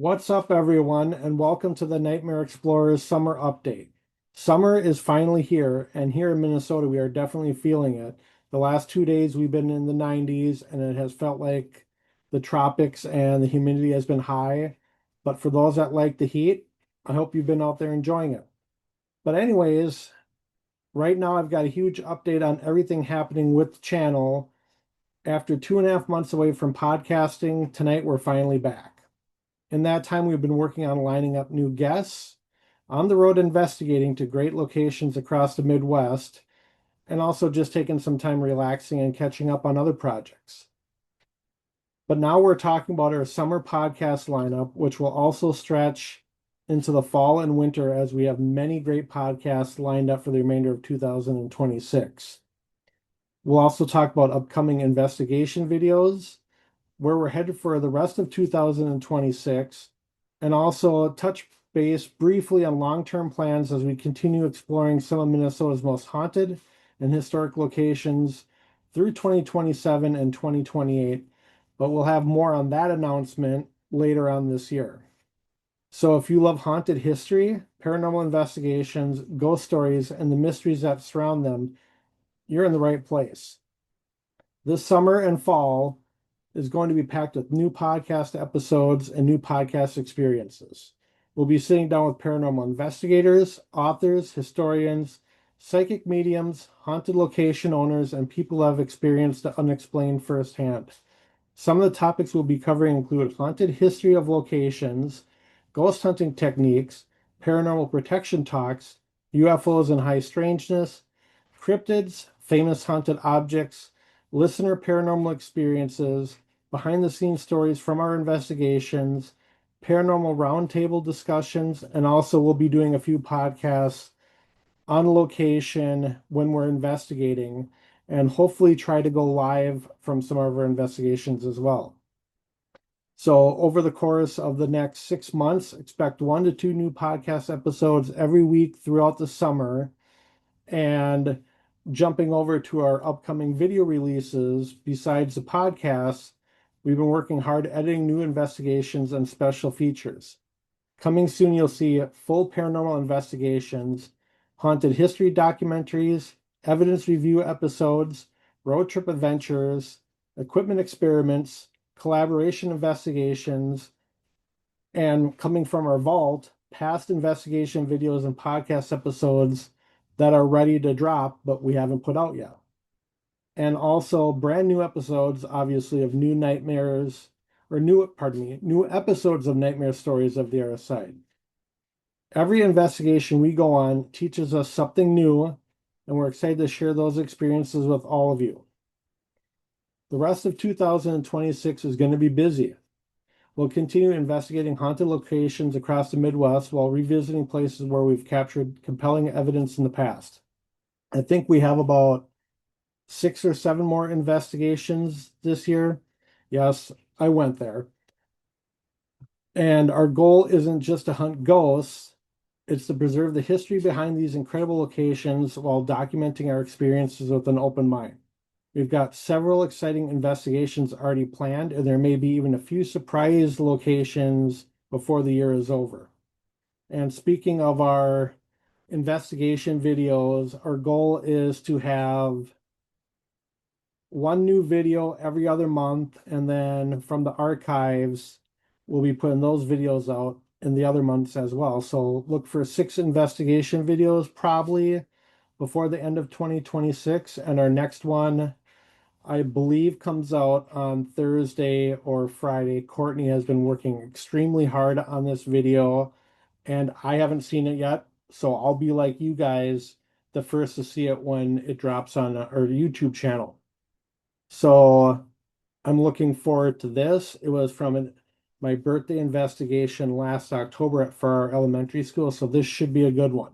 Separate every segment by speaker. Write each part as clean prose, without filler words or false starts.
Speaker 1: What's up, everyone, and welcome to the Nightmare.Explorers summer update. Summer is finally here, and here in Minnesota, we are definitely feeling it. The last 2 days, we've been in the 90s, and it has felt like the tropics and the humidity has been high. But for those that like the heat, I hope you've been out there enjoying it. But anyways, right now I've got a huge update on everything happening with the channel. After 2.5 months away from podcasting, tonight we're finally back. In that time, we've been working on lining up new guests, on the road investigating to great locations across the Midwest, and also just taking some time relaxing and catching up on other projects. But now we're talking about our summer podcast lineup, which will also stretch into the fall and winter as we have many great podcasts lined up for the remainder of 2026. We'll also talk about upcoming investigation videos, where we're headed for the rest of 2026, and also touch base briefly on long-term plans as we continue exploring some of Minnesota's most haunted and historic locations through 2027 and 2028. But we'll have more on that announcement later on this year. So if you love haunted history, paranormal investigations, ghost stories, and the mysteries that surround them, you're in the right place. This summer and fall is going to be packed with new podcast episodes and new podcast experiences. We'll be sitting down with paranormal investigators, authors, historians, psychic mediums, haunted location owners, and people who have experienced the unexplained firsthand. Some of the topics we'll be covering include haunted history of locations, ghost hunting techniques, paranormal protection talks, UFOs and high strangeness, cryptids, famous haunted objects, listener paranormal experiences, behind-the-scenes stories from our investigations, paranormal roundtable discussions, and also we'll be doing a few podcasts on location when we're investigating, and hopefully try to go live from some of our investigations as well. So over the course of the next 6 months, expect 1 to 2 new podcast episodes every week throughout the summer. And jumping over to our upcoming video releases, besides the podcasts, we've been working hard editing new investigations and special features. Coming soon, you'll see full paranormal investigations, haunted history documentaries, evidence review episodes, road trip adventures, equipment experiments, collaboration investigations, and coming from our vault, past investigation videos and podcast episodes that are ready to drop, but we haven't put out yet. And also brand new episodes, obviously, of new nightmares, or new episodes of Nightmare Stories of the Otherside. Every investigation we go on teaches us something new, and we're excited to share those experiences with all of you. The rest of 2026 is going to be busy. We'll continue investigating haunted locations across the Midwest while revisiting places where we've captured compelling evidence in the past. I think we have about 6 or 7 more investigations this year. Yes, I went there. And our goal isn't just to hunt ghosts, it's to preserve the history behind these incredible locations while documenting our experiences with an open mind. We've got several exciting investigations already planned, and there may be even a few surprise locations before the year is over. And speaking of our investigation videos, our goal is to have 1 new video every other month, and then from the archives, we'll be putting those videos out in the other months as well. So look for 6 investigation videos probably before the end of 2026, and our next one, I believe, comes out on Thursday or Friday. Courtney has been working extremely hard on this video, and I haven't seen it yet. So I'll be like you guys, the first to see it when it drops on our YouTube channel. So I'm looking forward to this. It was from my birthday investigation last October for our elementary school, so this should be a good one.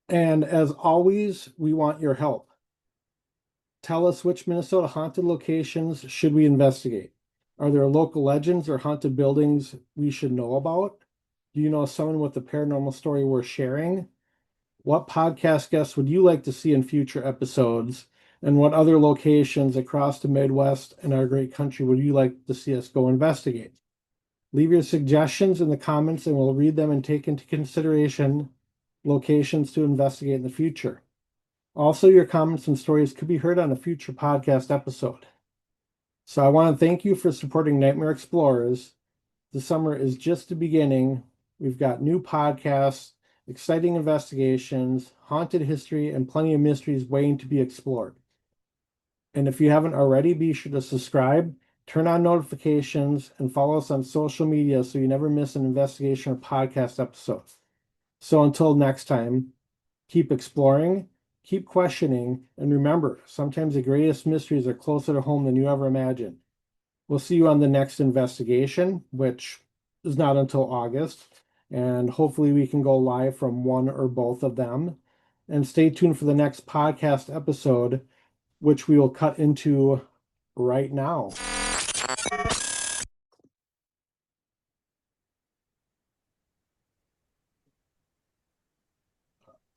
Speaker 1: And as always, we want your help. Tell us which Minnesota haunted locations should we investigate? Are there local legends or haunted buildings we should know about? Do you know someone with a paranormal story worth sharing? What podcast guests would you like to see in future episodes? And what other locations across the Midwest and our great country would you like to see us go investigate? Leave your suggestions in the comments and we'll read them and take into consideration locations to investigate in the future. Also, your comments and stories could be heard on a future podcast episode. So I want to thank you for supporting Nightmare Explorers. The summer is just the beginning. We've got new podcasts, exciting investigations, haunted history, and plenty of mysteries waiting to be explored. And if you haven't already, be sure to subscribe, turn on notifications, and follow us on social media so you never miss an investigation or podcast episode. So until next time, keep exploring, keep questioning, and remember, sometimes the greatest mysteries are closer to home than you ever imagined. We'll see you on the next investigation, which is not until August, and hopefully we can go live from one or both of them. And stay tuned for the next podcast episode, which we will cut into right now.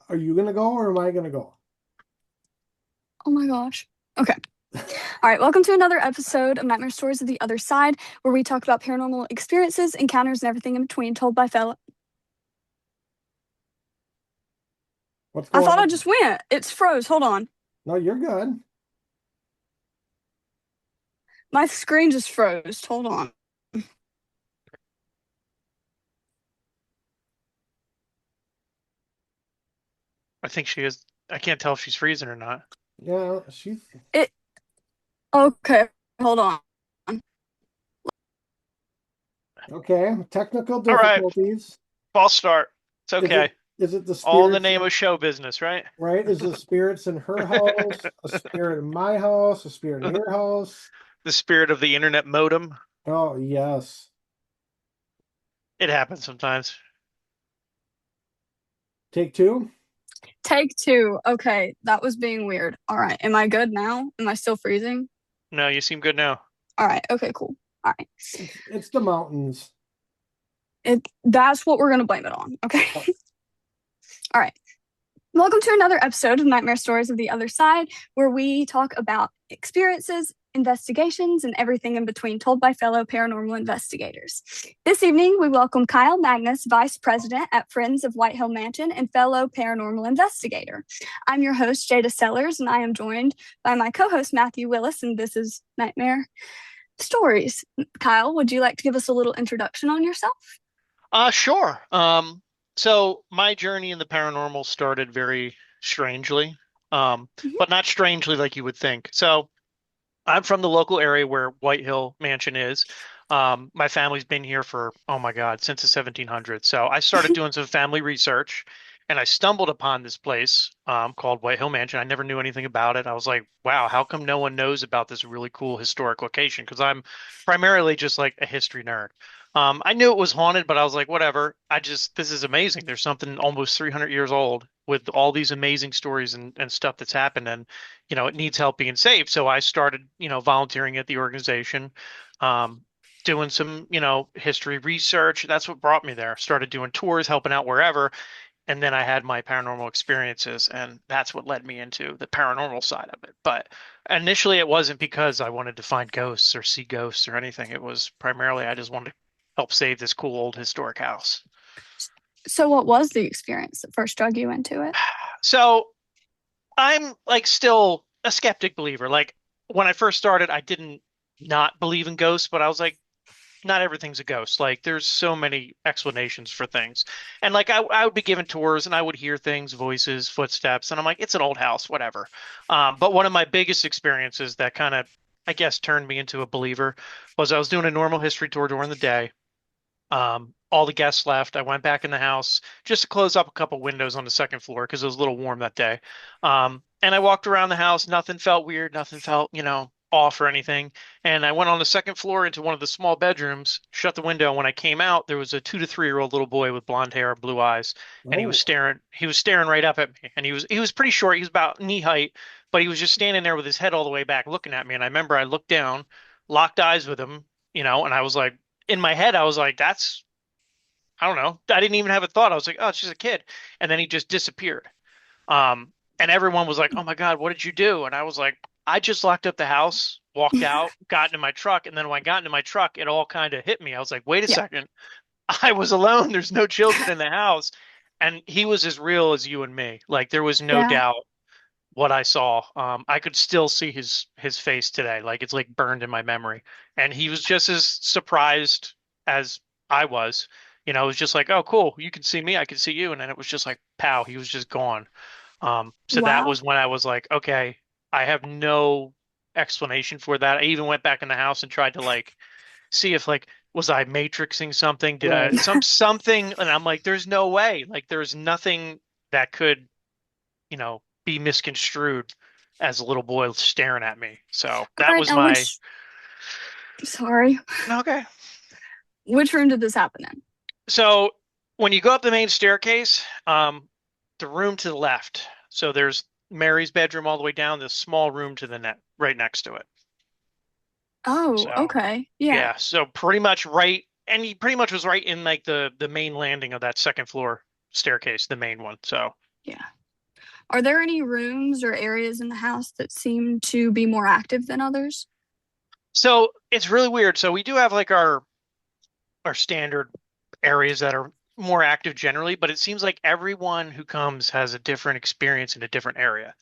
Speaker 1: Are you going to go or am I going to go?
Speaker 2: Oh my gosh. Okay. All right. Welcome to another episode of Nightmare Stories of the Other Side, where we talk about paranormal experiences, encounters, and everything in between, told by fellow.
Speaker 1: What's
Speaker 2: I
Speaker 1: going
Speaker 2: thought I
Speaker 1: on?
Speaker 2: just went. It's froze. Hold on.
Speaker 1: No, you're good.
Speaker 2: My screen just froze. Hold on.
Speaker 3: I think she is. I can't tell if she's freezing or not.
Speaker 1: Yeah, she's
Speaker 2: It. Okay. Hold on.
Speaker 1: okay. Technical
Speaker 3: All right,
Speaker 1: difficulties.
Speaker 3: false start. It's
Speaker 1: Is
Speaker 3: okay.
Speaker 1: it the
Speaker 3: All in the
Speaker 1: spirits?
Speaker 3: name of show business, right?
Speaker 1: Right? Is the spirits in her house, a spirit in my house, a spirit in your house?
Speaker 3: The spirit of the internet modem.
Speaker 1: Oh, yes.
Speaker 3: It happens sometimes.
Speaker 1: Take two.
Speaker 2: Take two. Okay. That was being weird. All right. Am I good now? Am I still freezing?
Speaker 3: No, you seem good now.
Speaker 2: All right. Okay, cool. All right.
Speaker 1: It's the mountains.
Speaker 2: That's what we're going to blame it on. Okay. All right. Welcome to another episode of Nightmare Stories of the Other Side, where we talk about experiences, investigations, and everything in between told by fellow paranormal investigators. This evening, we welcome Kyle Magnus, Vice President at Friends of White Hill Mansion and fellow paranormal investigator. I'm your host, Jada Sellers, and I am joined by my co-host, Matthew Willis, and this is Nightmare Stories. Kyle, would you like to give us a little introduction on yourself?
Speaker 3: Sure. So my journey in the paranormal started very strangely, but not strangely like you would think. So I'm from the local area where White Hill Mansion is. My family's been here for, oh my God, since the 1700s. So I started doing some family research and I stumbled upon this place called White Hill Mansion. I never knew anything about it. I was like, wow, how come no one knows about this really cool historic location? Because I'm primarily just like a history nerd. I knew it was haunted, but I was like, whatever. This is amazing. There's something almost 300 years old with all these amazing stories and stuff that's happened. And it needs help being saved. So I started, volunteering at the organization, doing some, history research. That's what brought me there. Started doing tours, helping out wherever. And then I had my paranormal experiences, and that's what led me into the paranormal side of it. But initially, it wasn't because I wanted to find ghosts or see ghosts or anything. It was primarily I just wanted to help save this cool old historic house.
Speaker 2: So what was the experience that first drug you into it?
Speaker 3: So I'm like still a skeptic believer. Like when I first started, I didn't not believe in ghosts, but I was like, not everything's a ghost. Like there's so many explanations for things. And like I would be given tours and I would hear things, voices, footsteps, and I'm like, it's an old house, whatever. But one of my biggest experiences that kind of, I guess, turned me into a believer was I was doing a normal history tour during the day. All the guests left. I went back in the house just to close up a couple windows on the second floor because it was a little warm that day. And I walked around the house. Nothing felt weird. Nothing felt, off or anything. And I went on the second floor into one of the small bedrooms, shut the window. And when I came out, there was a 2 to 3 year old little boy with blonde hair and blue eyes, and he was
Speaker 1: Oh,
Speaker 3: staring right up at me. And he was pretty short. He was about knee height, but he was just standing there with his head all the way back looking at me. And I remember I looked down, locked eyes with him, and I was like, in my head, I was like, I don't know. I didn't even have a thought. I was like, oh, it's just a kid. And then he just disappeared. Um, And everyone was like, "Oh my God, what did you do?" And I was like, "I just locked up the house, walked out, got into my truck, and then when I got into my truck, it all kind of hit me. I was like, wait a
Speaker 2: Yeah.
Speaker 3: second, I was alone. There's no children in the house." And he was as real as you and me. Like there was no
Speaker 2: Yeah.
Speaker 3: doubt what I saw. I could still see his face today. Like it's like burned in my memory. And he was just as surprised as I was. It was just like, "Oh, cool. You can see me. I can see you." And then it was just like, pow, he was just gone. So that
Speaker 2: Wow.
Speaker 3: was when I was like, okay, I have no explanation for that. I even went back in the house and tried to like see if like was I matrixing something? Did I
Speaker 1: Right.
Speaker 3: something? And I'm like, there's no way. Like there's nothing that could, be misconstrued as a little boy staring at me. So
Speaker 2: All
Speaker 3: that
Speaker 2: right.
Speaker 3: was
Speaker 2: Now,
Speaker 3: my
Speaker 2: sorry,
Speaker 3: okay.
Speaker 2: which room did this happen in?
Speaker 3: So when you go up the main staircase, the room to the left. So there's Mary's bedroom all the way down, this small room to the net right next to it.
Speaker 2: Oh,
Speaker 3: So
Speaker 2: okay. Yeah.
Speaker 3: yeah, so pretty much right, and he pretty much was right in like the main landing of that second floor staircase, the main one. So
Speaker 2: Yeah. Are there any rooms or areas in the house that seem to be more active than others?
Speaker 3: so it's really weird. So we do have like our standard areas that are more active generally, but it seems like everyone who comes has a different experience in a different area.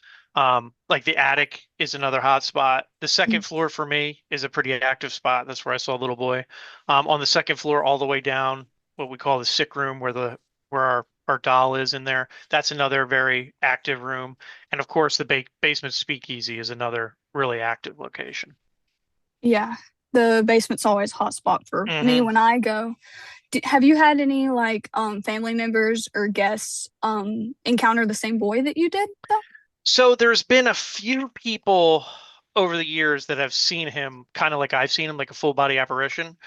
Speaker 3: Like the attic is another hot spot. The second
Speaker 2: Mm.
Speaker 3: floor for me is a pretty active spot. That's where I saw a little boy. On the second floor, all the way down, what we call the sick room, where our doll is in there. That's another very active room. And of course, the basement speakeasy is another really active location.
Speaker 2: Yeah. The basement's always a hot spot for me
Speaker 3: Hmm.
Speaker 2: when I go. Have you had any like family members or guests encounter the same boy that you did though?
Speaker 3: So there's been a few people over the years that have seen him kind of like I've seen him, like a full body apparition.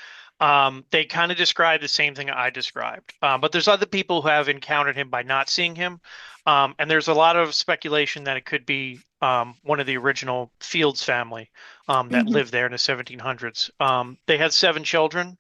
Speaker 3: They kind of describe the same thing I described. But there's other people who have encountered him by not seeing him. And there's a lot of speculation that it could be one of the original Fields family that
Speaker 2: Hmm.
Speaker 3: lived there in the 1700s. They had 7 children.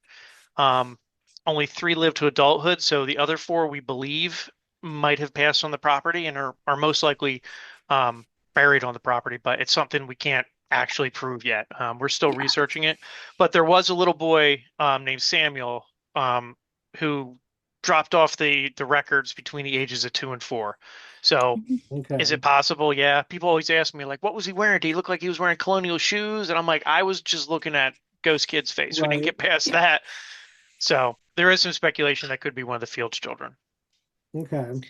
Speaker 3: Um, Only 3 lived to adulthood, so the other 4 we believe might have passed on the property and are most likely um, buried on the property, but it's something we can't actually prove yet. We're still
Speaker 2: Yeah.
Speaker 3: researching it, but there was a little boy named Samuel um, who dropped off the records between the ages of 2 and 4. So
Speaker 2: Mhm.
Speaker 3: is
Speaker 1: Okay.
Speaker 3: it possible? Yeah. People always ask me like, what was he wearing? Did he look like he was wearing colonial shoes? And I'm like, I was just looking at Ghost Kid's face. We didn't
Speaker 1: Right.
Speaker 3: get past
Speaker 2: Yeah.
Speaker 3: that. So there is some speculation that could be one of the Fields children.
Speaker 1: Okay.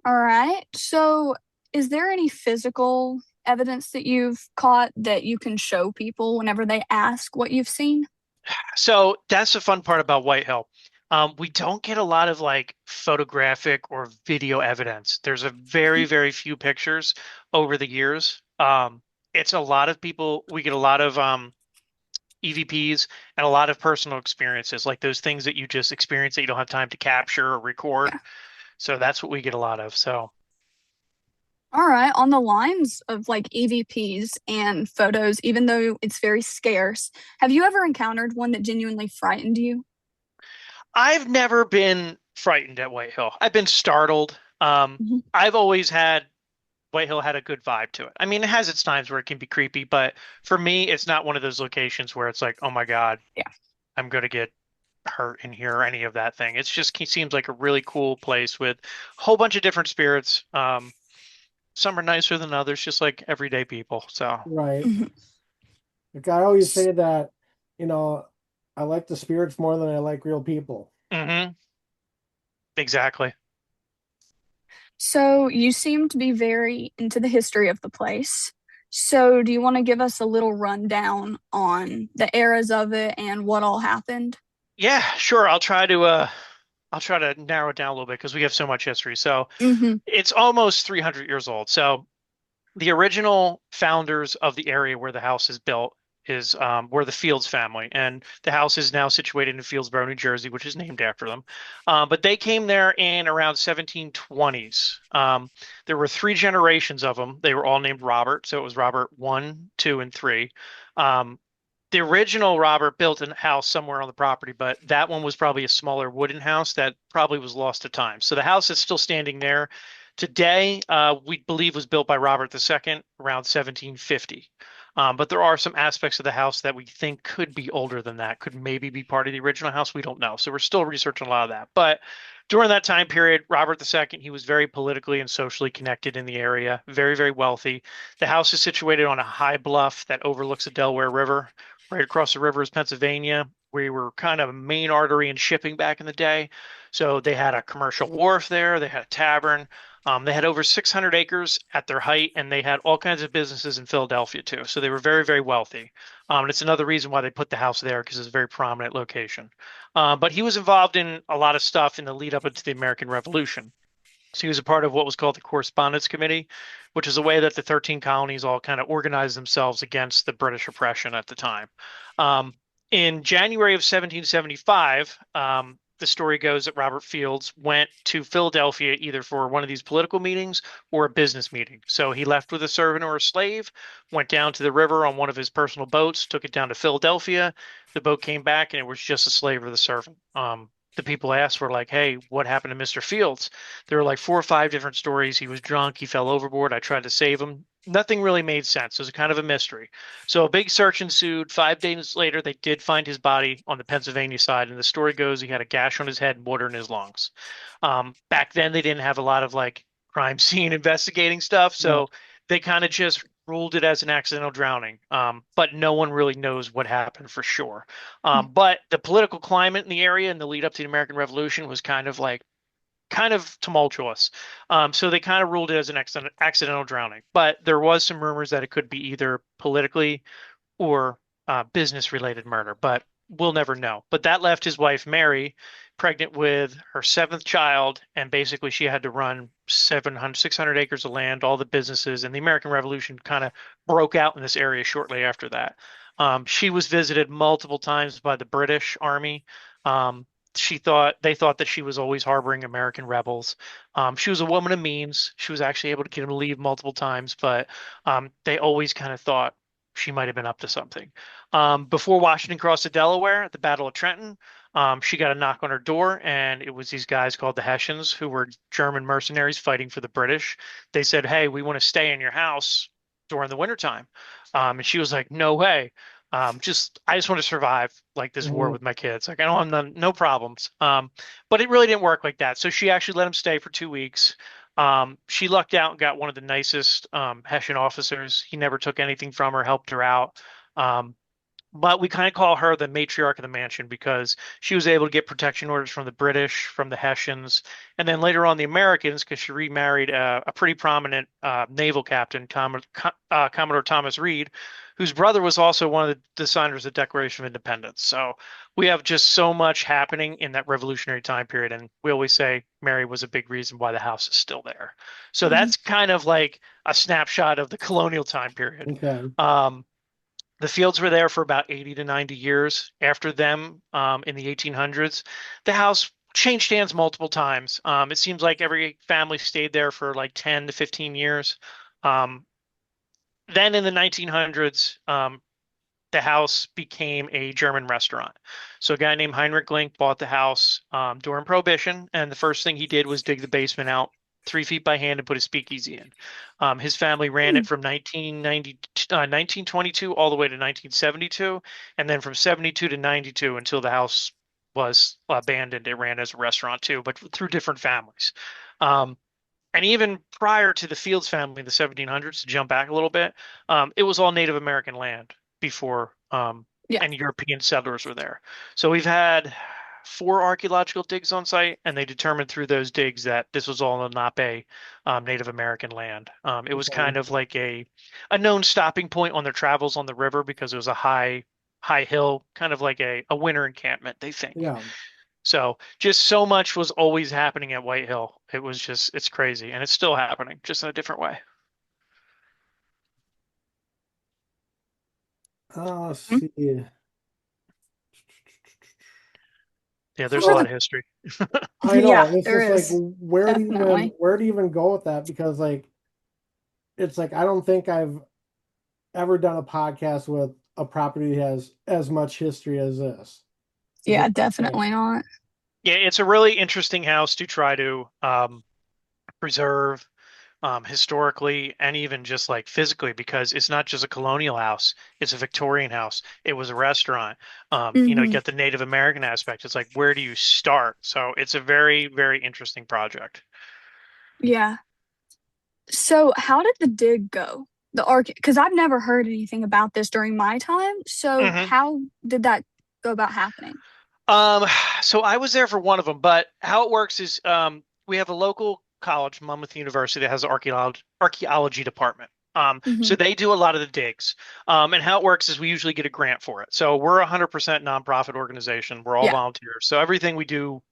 Speaker 2: All right. So, is there any physical evidence that you've caught that you can show people whenever they ask what you've seen?
Speaker 3: So that's the fun part about White Hill. We don't get a lot of like photographic or video evidence. There's a very, very few pictures over the years. It's a lot of people. We get a lot of EVPs and a lot of personal experiences, like those things that you just experience that you don't have time to capture or record.
Speaker 2: Yeah.
Speaker 3: So that's what we get a lot of. So
Speaker 2: All right. On the lines of like EVPs and photos, even though it's very scarce, have you ever encountered one that genuinely frightened you?
Speaker 3: I've never been frightened at White Hill. I've been startled.
Speaker 2: Mhm.
Speaker 3: I've always had White Hill had a good vibe to it. I mean, it has its times where it can be creepy, but for me, it's not one of those locations where it's like, oh my God,
Speaker 2: Yeah.
Speaker 3: I'm going to get hurt in here or any of that thing. It's just it seems like a really cool place with a whole bunch of different spirits. Some are nicer than others, just like everyday people. So,
Speaker 1: Right.
Speaker 2: Mhm.
Speaker 1: Like I always say that, you know, I like the spirits more than I like real people.
Speaker 3: hmm exactly.
Speaker 2: So you seem to be very into the history of the place. So do you want to give us a little rundown on the eras of it and what all happened?
Speaker 3: Yeah, sure. I'll try to narrow it down a little bit because we have so much history. So
Speaker 2: Hmm.
Speaker 3: it's almost 300 years old. So the original founders of the area where the house is built is were the Fields family, and the house is now situated in Fieldsboro, New Jersey, which is named after them. But they came there in around 1720s. There were 3 generations of them. They were all named Robert, so it was Robert one, two, and three. Um, the original Robert built a house somewhere on the property, but that one was probably a smaller wooden house that probably was lost to time. So the house is still standing there. Today, we believe was built by Robert II around 1750. But there are some aspects of the house that we think could be older than that, could maybe be part of the original house. We don't know. So we're still researching a lot of that. But during that time period, Robert II, he was very politically and socially connected in the area, very, very wealthy. The house is situated on a high bluff that overlooks the Delaware River. Right across the river is Pennsylvania. We were kind of a main artery in shipping back in the day. So they had a commercial wharf there, they had a tavern. They had over 600 acres at their height, and they had all kinds of businesses in Philadelphia too. So they were very, very wealthy. And it's another reason why they put the house there because it's a very prominent location. But he was involved in a lot of stuff in the lead up into the American Revolution. So he was a part of what was called the Correspondence Committee, which is a way that the 13 colonies all kind of organized themselves against the British oppression at the time. Um, in January of 1775, the story goes that Robert Fields went to Philadelphia either for one of these political meetings or a business meeting. So he left with a servant or a slave, went down to the river on one of his personal boats, took it down to Philadelphia. The boat came back and it was just a slave or the servant. The people asked were like, "Hey, what happened to Mr. Fields?" There were like 4 or 5 different stories. He was drunk. He fell overboard. I tried to save him. Nothing really made sense. It was kind of a mystery. So a big search ensued. 5 days later, they did find his body on the Pennsylvania side. And the story goes he had a gash on his head and water in his lungs. Back then, they didn't have a lot of like crime scene investigating stuff.
Speaker 1: Yeah.
Speaker 3: So they kind of just ruled it as an accidental drowning. But no one really knows what happened for sure. But the political climate in the area in the lead up to the American Revolution was kind of tumultuous. So they kind of ruled it as an accidental drowning. But there was some rumors that it could be either politically or business related murder, but we'll never know. But that left his wife, Mary, pregnant with her seventh child. And basically, she had to run 600 acres of land, all the businesses. And the American Revolution kind of broke out in this area shortly after that. She was visited multiple times by the British Army. They thought that she was always harboring American rebels. She was a woman of means. She was actually able to get him to leave multiple times, but they always kind of thought she might have been up to something. Before Washington crossed the Delaware at the Battle of Trenton, she got a knock on her door, and it was these guys called the Hessians, who were German mercenaries fighting for the British. They said, "Hey, we want to stay in your house during the wintertime." And she was like, "No way. I just want to survive like this war
Speaker 1: Mhm.
Speaker 3: with my kids. Like I don't have no problems." But it really didn't work like that. So she actually let him stay for 2 weeks. She lucked out and got one of the nicest Hessian officers. He never took anything from her, helped her out. Um, but we kind of call her the matriarch of the mansion because she was able to get protection orders from the British, from the Hessians, and then later on the Americans because she remarried a pretty prominent naval captain, Commodore Thomas Reed, whose brother was also one of the signers of the Declaration of Independence. So we have just so much happening in that revolutionary time period, and we always say Mary was a big reason why the house is still there. So
Speaker 2: Mhm.
Speaker 3: that's kind of like a snapshot of the colonial time period.
Speaker 1: Okay.
Speaker 3: The Fields were there for about 80 to 90 years. After them, in the 1800s, the house changed hands multiple times. It seems like every family stayed there for like 10 to 15 years. Um, then in the 1900s, the house became a German restaurant. So a guy named Heinrich Link bought the house during Prohibition, and the first thing he did was dig the basement out 3 feet by hand and put a speakeasy in. His family ran it from 1922 all the way to 1972, and then from 72 to 92 until the house was abandoned. It ran as a restaurant too, but through different families. Um, and even prior to the Fields family in the 1700s, to jump back a little bit, it was all Native American land before
Speaker 2: Yeah.
Speaker 3: any European settlers were there. So we've had 4 archaeological digs on site, and they determined through those digs that this was all Lenape Native American land. It was
Speaker 1: Okay.
Speaker 3: kind of like a known stopping point on their travels on the river because it was a high hill, kind of like a winter encampment, they think.
Speaker 1: Yeah.
Speaker 3: So just so much was always happening at White Hill. It's crazy, and it's still happening, just in a different way.
Speaker 1: Let's
Speaker 2: Mhm.
Speaker 1: see.
Speaker 3: Yeah,
Speaker 2: So
Speaker 3: there's a
Speaker 2: for
Speaker 3: lot
Speaker 2: the
Speaker 3: of history.
Speaker 1: I know,
Speaker 2: yeah,
Speaker 1: and it's
Speaker 2: there
Speaker 1: just like
Speaker 2: is definitely.
Speaker 1: where to even go with that because like it's like I don't think I've ever done a podcast with a property that has as much history as this. It's
Speaker 2: Yeah,
Speaker 1: just insane.
Speaker 2: definitely not.
Speaker 3: Yeah, it's a really interesting house to try to preserve historically and even just like physically, because it's not just a colonial house, it's a Victorian house. It was a restaurant. You
Speaker 2: Hmm.
Speaker 3: get the Native American aspect. It's like, where do you start? So it's a very, very interesting project.
Speaker 2: Yeah. So how did the dig go? The arch, because I've never heard anything about this during my time. So
Speaker 3: hmm
Speaker 2: how did that go about happening?
Speaker 3: Um, so I was there for one of them, but how it works is we have a local college, Monmouth University, that has an archaeology department. So
Speaker 2: Hmm.
Speaker 3: they do a lot of the digs. And how it works is we usually get a grant for it. So we're a 100% nonprofit organization. We're all
Speaker 2: Yeah.
Speaker 3: volunteers. So everything we do,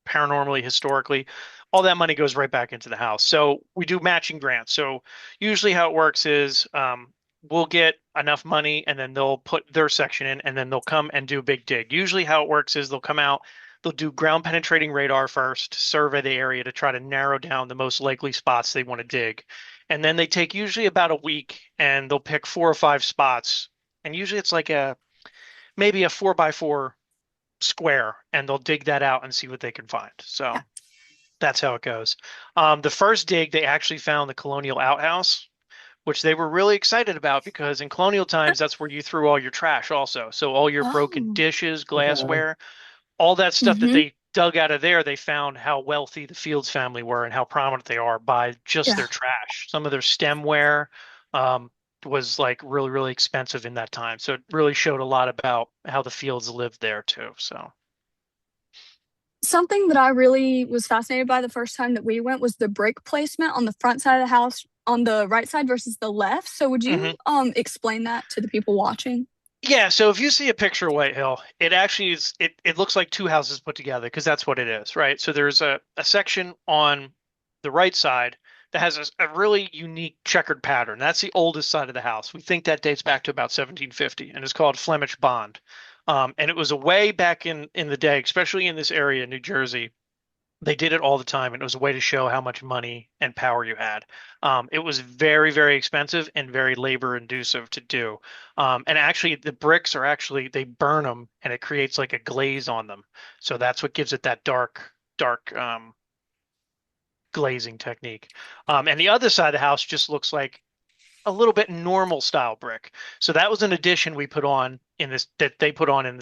Speaker 3: paranormally, historically, all that money goes right back into the house. So we do matching grants. So usually how it works is we'll get enough money and then they'll put their section in and then they'll come and do a big dig. Usually how it works is they'll come out, they'll do ground penetrating radar first, survey the area to try to narrow down the most likely spots they want to dig. And then they take usually about a week and they'll pick 4 or 5 spots. And usually it's like maybe a 4 by 4 square and they'll dig that out and see what they can find.
Speaker 2: Yeah.
Speaker 3: So that's how it goes. The first dig, they actually found the colonial outhouse, which they were really excited about because in colonial times, that's where you threw all your trash also. So all your broken
Speaker 2: Oh.
Speaker 3: dishes,
Speaker 1: Okay.
Speaker 3: glassware, all that stuff that
Speaker 2: Hmm.
Speaker 3: they dug out of there, they found how wealthy the Fields family were and how prominent they are by just
Speaker 2: Yeah.
Speaker 3: their trash. Some of their stemware um, was like really, really expensive in that time. So it really showed a lot about how the Fields lived there too. So.
Speaker 2: Something that I really was fascinated by the first time that we went was the brick placement on the front side of the house on the right side versus the left. So would
Speaker 3: Mhm.
Speaker 2: you explain that to the people watching?
Speaker 3: Yeah, so if you see a picture of White Hill, it actually is it looks like two houses put together because that's what it is, right? So there's a section on the right side that has a really unique checkered pattern. That's the oldest side of the house. We think that dates back to about 1750 and it's called Flemish Bond. And it was a way back in the day, especially in this area, New Jersey, they did it all the time, and it was a way to show how much money and power you had. It was very, very expensive and very labor inducive to do. And actually, the bricks are actually they burn them, and it creates like a glaze on them. So that's what gives it that dark, dark glazing technique. And the other side of the house just looks like a little bit normal style brick. So that was an addition we put on in this that they put on in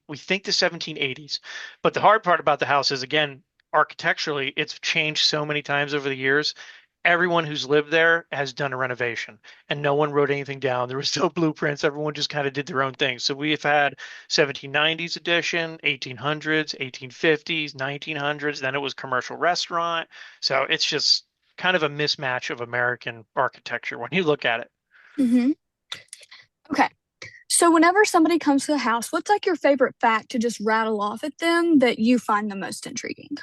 Speaker 3: we think the 1780s. But the hard part about the house is again, architecturally, it's changed so many times over the years. Everyone who's lived there has done a renovation and no one wrote anything down. There was no blueprints. Everyone just kind of did their own thing. So we've had 1790s edition, 1800s, 1850s, 1900s, then it was commercial restaurant. So it's just kind of a mismatch of American architecture when you look at it.
Speaker 2: Hmm. Okay. So whenever somebody comes to the house, what's like your favorite fact to just rattle off at them that you find the most intriguing?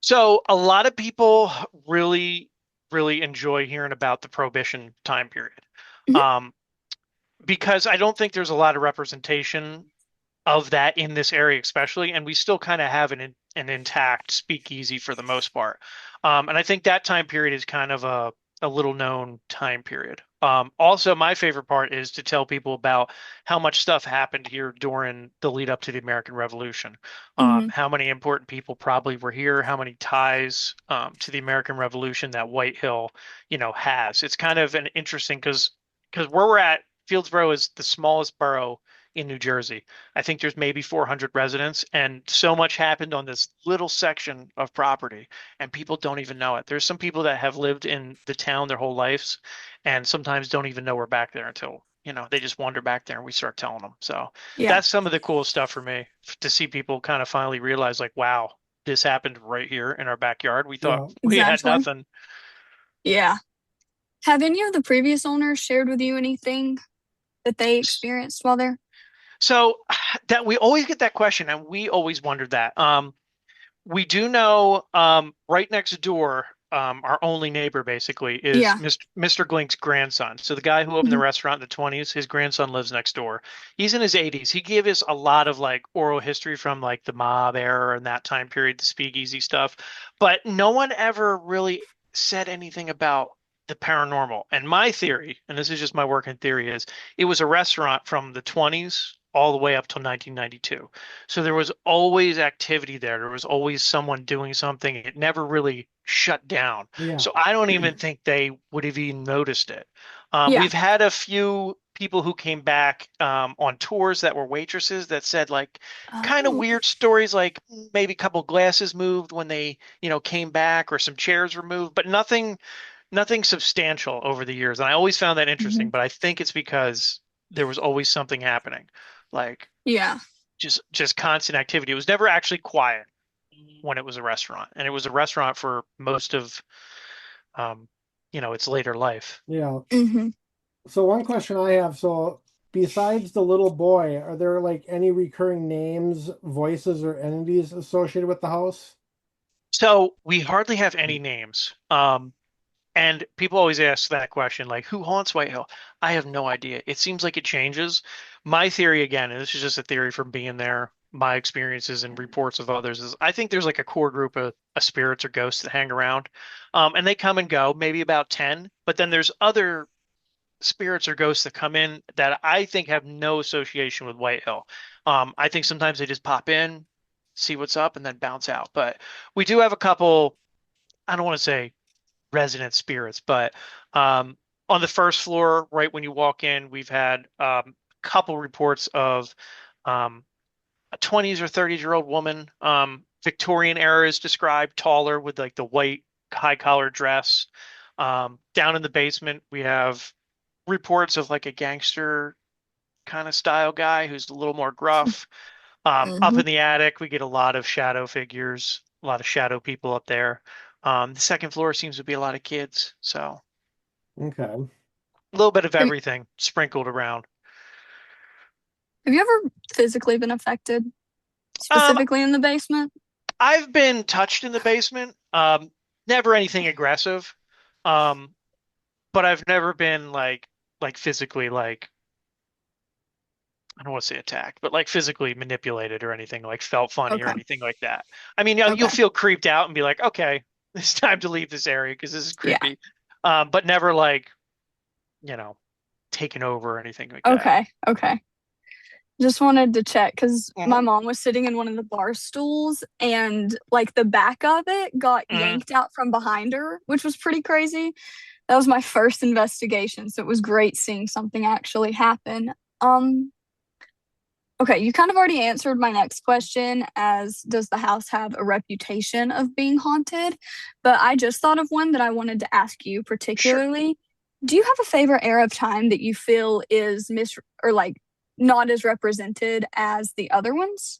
Speaker 3: So a lot of people really, really enjoy hearing about the Prohibition time period.
Speaker 2: Hmm.
Speaker 3: Um, because I don't think there's a lot of representation of that in this area, especially, and we still kind of have an intact speakeasy for the most part. And I think that time period is kind of a little known time period. Also, my favorite part is to tell people about how much stuff happened here during the lead up to the American Revolution.
Speaker 2: Hmm.
Speaker 3: How many important people probably were here, how many ties to the American Revolution that White Hill, has. It's kind of an interesting because where we're at, Fieldsboro is the smallest borough in New Jersey. I think there's maybe 400 residents, and so much happened on this little section of property, and people don't even know it. There's some people that have lived in the town their whole lives, and sometimes don't even know we're back there until, they just wander back there and we start telling them. So
Speaker 2: Yeah,
Speaker 3: that's some of the cool stuff for me to see people kind of finally realize, like, wow, this happened right here in our backyard. We thought
Speaker 1: Yeah.
Speaker 3: we had
Speaker 2: exactly.
Speaker 3: nothing.
Speaker 2: Yeah. Have any of the previous owners shared with you anything that they experienced while there?
Speaker 3: So that we always get that question, and we always wondered that. We do know right next door, our only neighbor basically is
Speaker 2: Yeah.
Speaker 3: Mr. Glink's grandson. So the guy who opened the
Speaker 2: Hmm.
Speaker 3: restaurant in the 20s, his grandson lives next door. He's in his 80s. He gave us a lot of like oral history from like the mob era and that time period, the speakeasy stuff. But no one ever really said anything about the paranormal. And my theory, and this is just my working theory, is it was a restaurant from the 20s all the way up till 1992. So there was always activity there. There was always someone doing something. It never really shut down.
Speaker 1: Yeah.
Speaker 3: So I don't even think they would have even noticed it.
Speaker 2: Yeah.
Speaker 3: We've had a few people who came back on tours that were waitresses that said like kind of
Speaker 2: Oh.
Speaker 3: weird stories, like maybe a couple glasses moved when they, came back, or some chairs were moved, but nothing substantial over the years. And I always found that interesting,
Speaker 2: Mhm.
Speaker 3: but I think it's because there was always something happening, like
Speaker 2: Yeah.
Speaker 3: just constant activity. It was never actually quiet when it was a restaurant, and it was a restaurant for most of um, its later life.
Speaker 1: Yeah.
Speaker 2: Hmm.
Speaker 1: So one question I have, so besides the little boy, are there like any recurring names, voices, or entities associated with the house?
Speaker 3: So we hardly have any names. And people always ask that question, like, who haunts White Hill? I have no idea. It seems like it changes. My theory, again, and this is just a theory from being there, my experiences and reports of others, is I think there's like a core group of spirits or ghosts that hang around. And they come and go, maybe about 10. But then there's other spirits or ghosts that come in that I think have no association with White Hill. I think sometimes they just pop in, see what's up, and then bounce out. But we do have a couple, I don't want to say resident spirits, but on the first floor, right when you walk in, we've had a couple reports of a 20s or 30s-year-old woman. Victorian era is described, taller with like the white high collar dress. Down in the basement, we have reports of like a gangster kind of style guy who's a little more gruff. Up
Speaker 2: Hmm.
Speaker 3: in the attic, we get a lot of shadow figures, a lot of shadow people up there. The second floor seems to be a lot of kids, so
Speaker 1: Okay.
Speaker 3: a little bit of
Speaker 2: Have,
Speaker 3: everything sprinkled around.
Speaker 2: have you ever physically been affected,
Speaker 3: Um,
Speaker 2: specifically in the basement?
Speaker 3: I've been touched in the basement. Never anything aggressive. Um, but I've never been like physically, like, I don't want to say attacked, but like physically manipulated or anything, like felt funny or
Speaker 2: Okay.
Speaker 3: anything like that. I mean, you'll
Speaker 2: Okay.
Speaker 3: feel creeped out and be like, okay, it's time to leave this area because this is
Speaker 2: Yeah.
Speaker 3: creepy. But never like, you know, taken over or anything like that.
Speaker 2: Okay. Okay. Just wanted to check because my
Speaker 3: Hmm.
Speaker 2: mom was sitting in one of the bar stools and like the back of it got
Speaker 3: Hmm.
Speaker 2: yanked out from behind her, which was pretty crazy. That was my first investigation, so it was great seeing something actually happen. Um, okay, you kind of already answered my next question as does the house have a reputation of being haunted? But I just thought of one that I wanted to ask you
Speaker 3: Sure.
Speaker 2: particularly. Do you have a favorite era of time that you feel is mis or like not as represented as the other ones?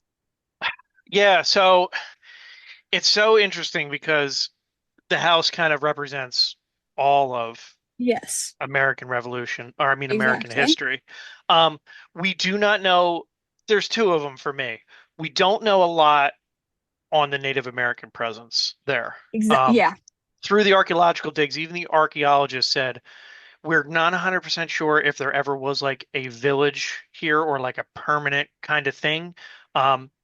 Speaker 3: Yeah, so it's so interesting because the house kind of represents all of
Speaker 2: Yes,
Speaker 3: American Revolution, or I mean American
Speaker 2: exactly.
Speaker 3: history. Um, we do not know, there's two of them for me. We don't know a lot on the Native American presence there. Um,
Speaker 2: Yeah.
Speaker 3: through the archaeological digs, even the archaeologists said we're not 100% sure if there ever was like a village here or like a permanent kind of thing.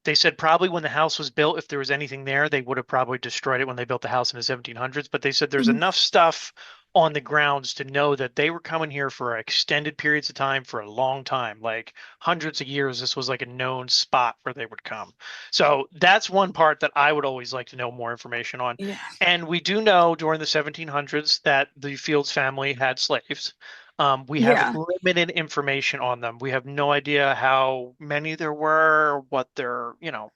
Speaker 3: They said probably when the house was built, if there was anything there, they would have probably destroyed it when they built the house in the 1700s. But they said there's
Speaker 2: Mhm.
Speaker 3: enough stuff on the grounds to know that they were coming here for extended periods of time for a long time, like hundreds of years. This was like a known spot where they would come. So that's one part that I would always like to know more information on.
Speaker 2: Yeah.
Speaker 3: And we do know during the 1700s that the Fields family had slaves. We have
Speaker 2: Yeah.
Speaker 3: limited information on them. We have no idea how many there were, what their,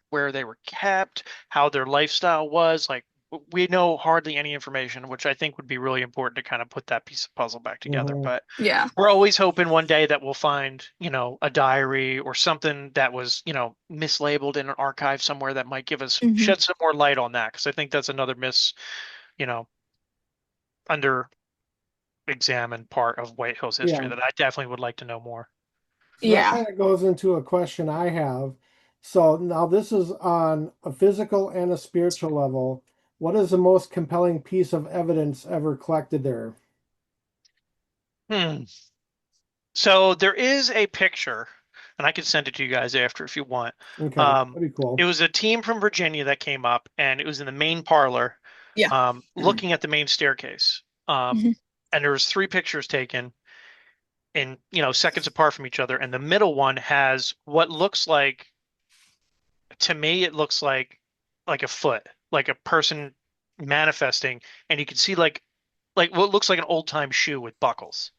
Speaker 3: where they were kept, how their lifestyle was. Like, we know hardly any information, which I think would be really important to kind of put that piece of puzzle back together.
Speaker 1: Hmm.
Speaker 3: But
Speaker 2: Yeah.
Speaker 3: we're always hoping one day that we'll find, a diary or something that was, mislabeled in an archive somewhere that might give us
Speaker 2: Hmm.
Speaker 3: shed some more light on that. Because I think that's another you know, under examined part of White Hill's history
Speaker 1: Yeah.
Speaker 3: that I definitely would like to know more.
Speaker 1: So that
Speaker 2: Yeah.
Speaker 1: kind of goes into a question I have. So now this is on a physical and a spiritual level. What is the most compelling piece of evidence ever collected there?
Speaker 3: Hmm. So there is a picture, and I can send it to you guys after if you want.
Speaker 1: Okay,
Speaker 3: Um,
Speaker 1: that'd be
Speaker 3: it
Speaker 1: cool.
Speaker 3: was a team from Virginia that came up, and it was in the main parlor,
Speaker 2: Yeah.
Speaker 3: looking at the main staircase.
Speaker 2: Mhm.
Speaker 3: And there was three pictures taken. in, seconds apart from each other. And the middle one has what looks like, to me, it looks like a foot, like a person manifesting, and you can see like what looks like an old time shoe with buckles.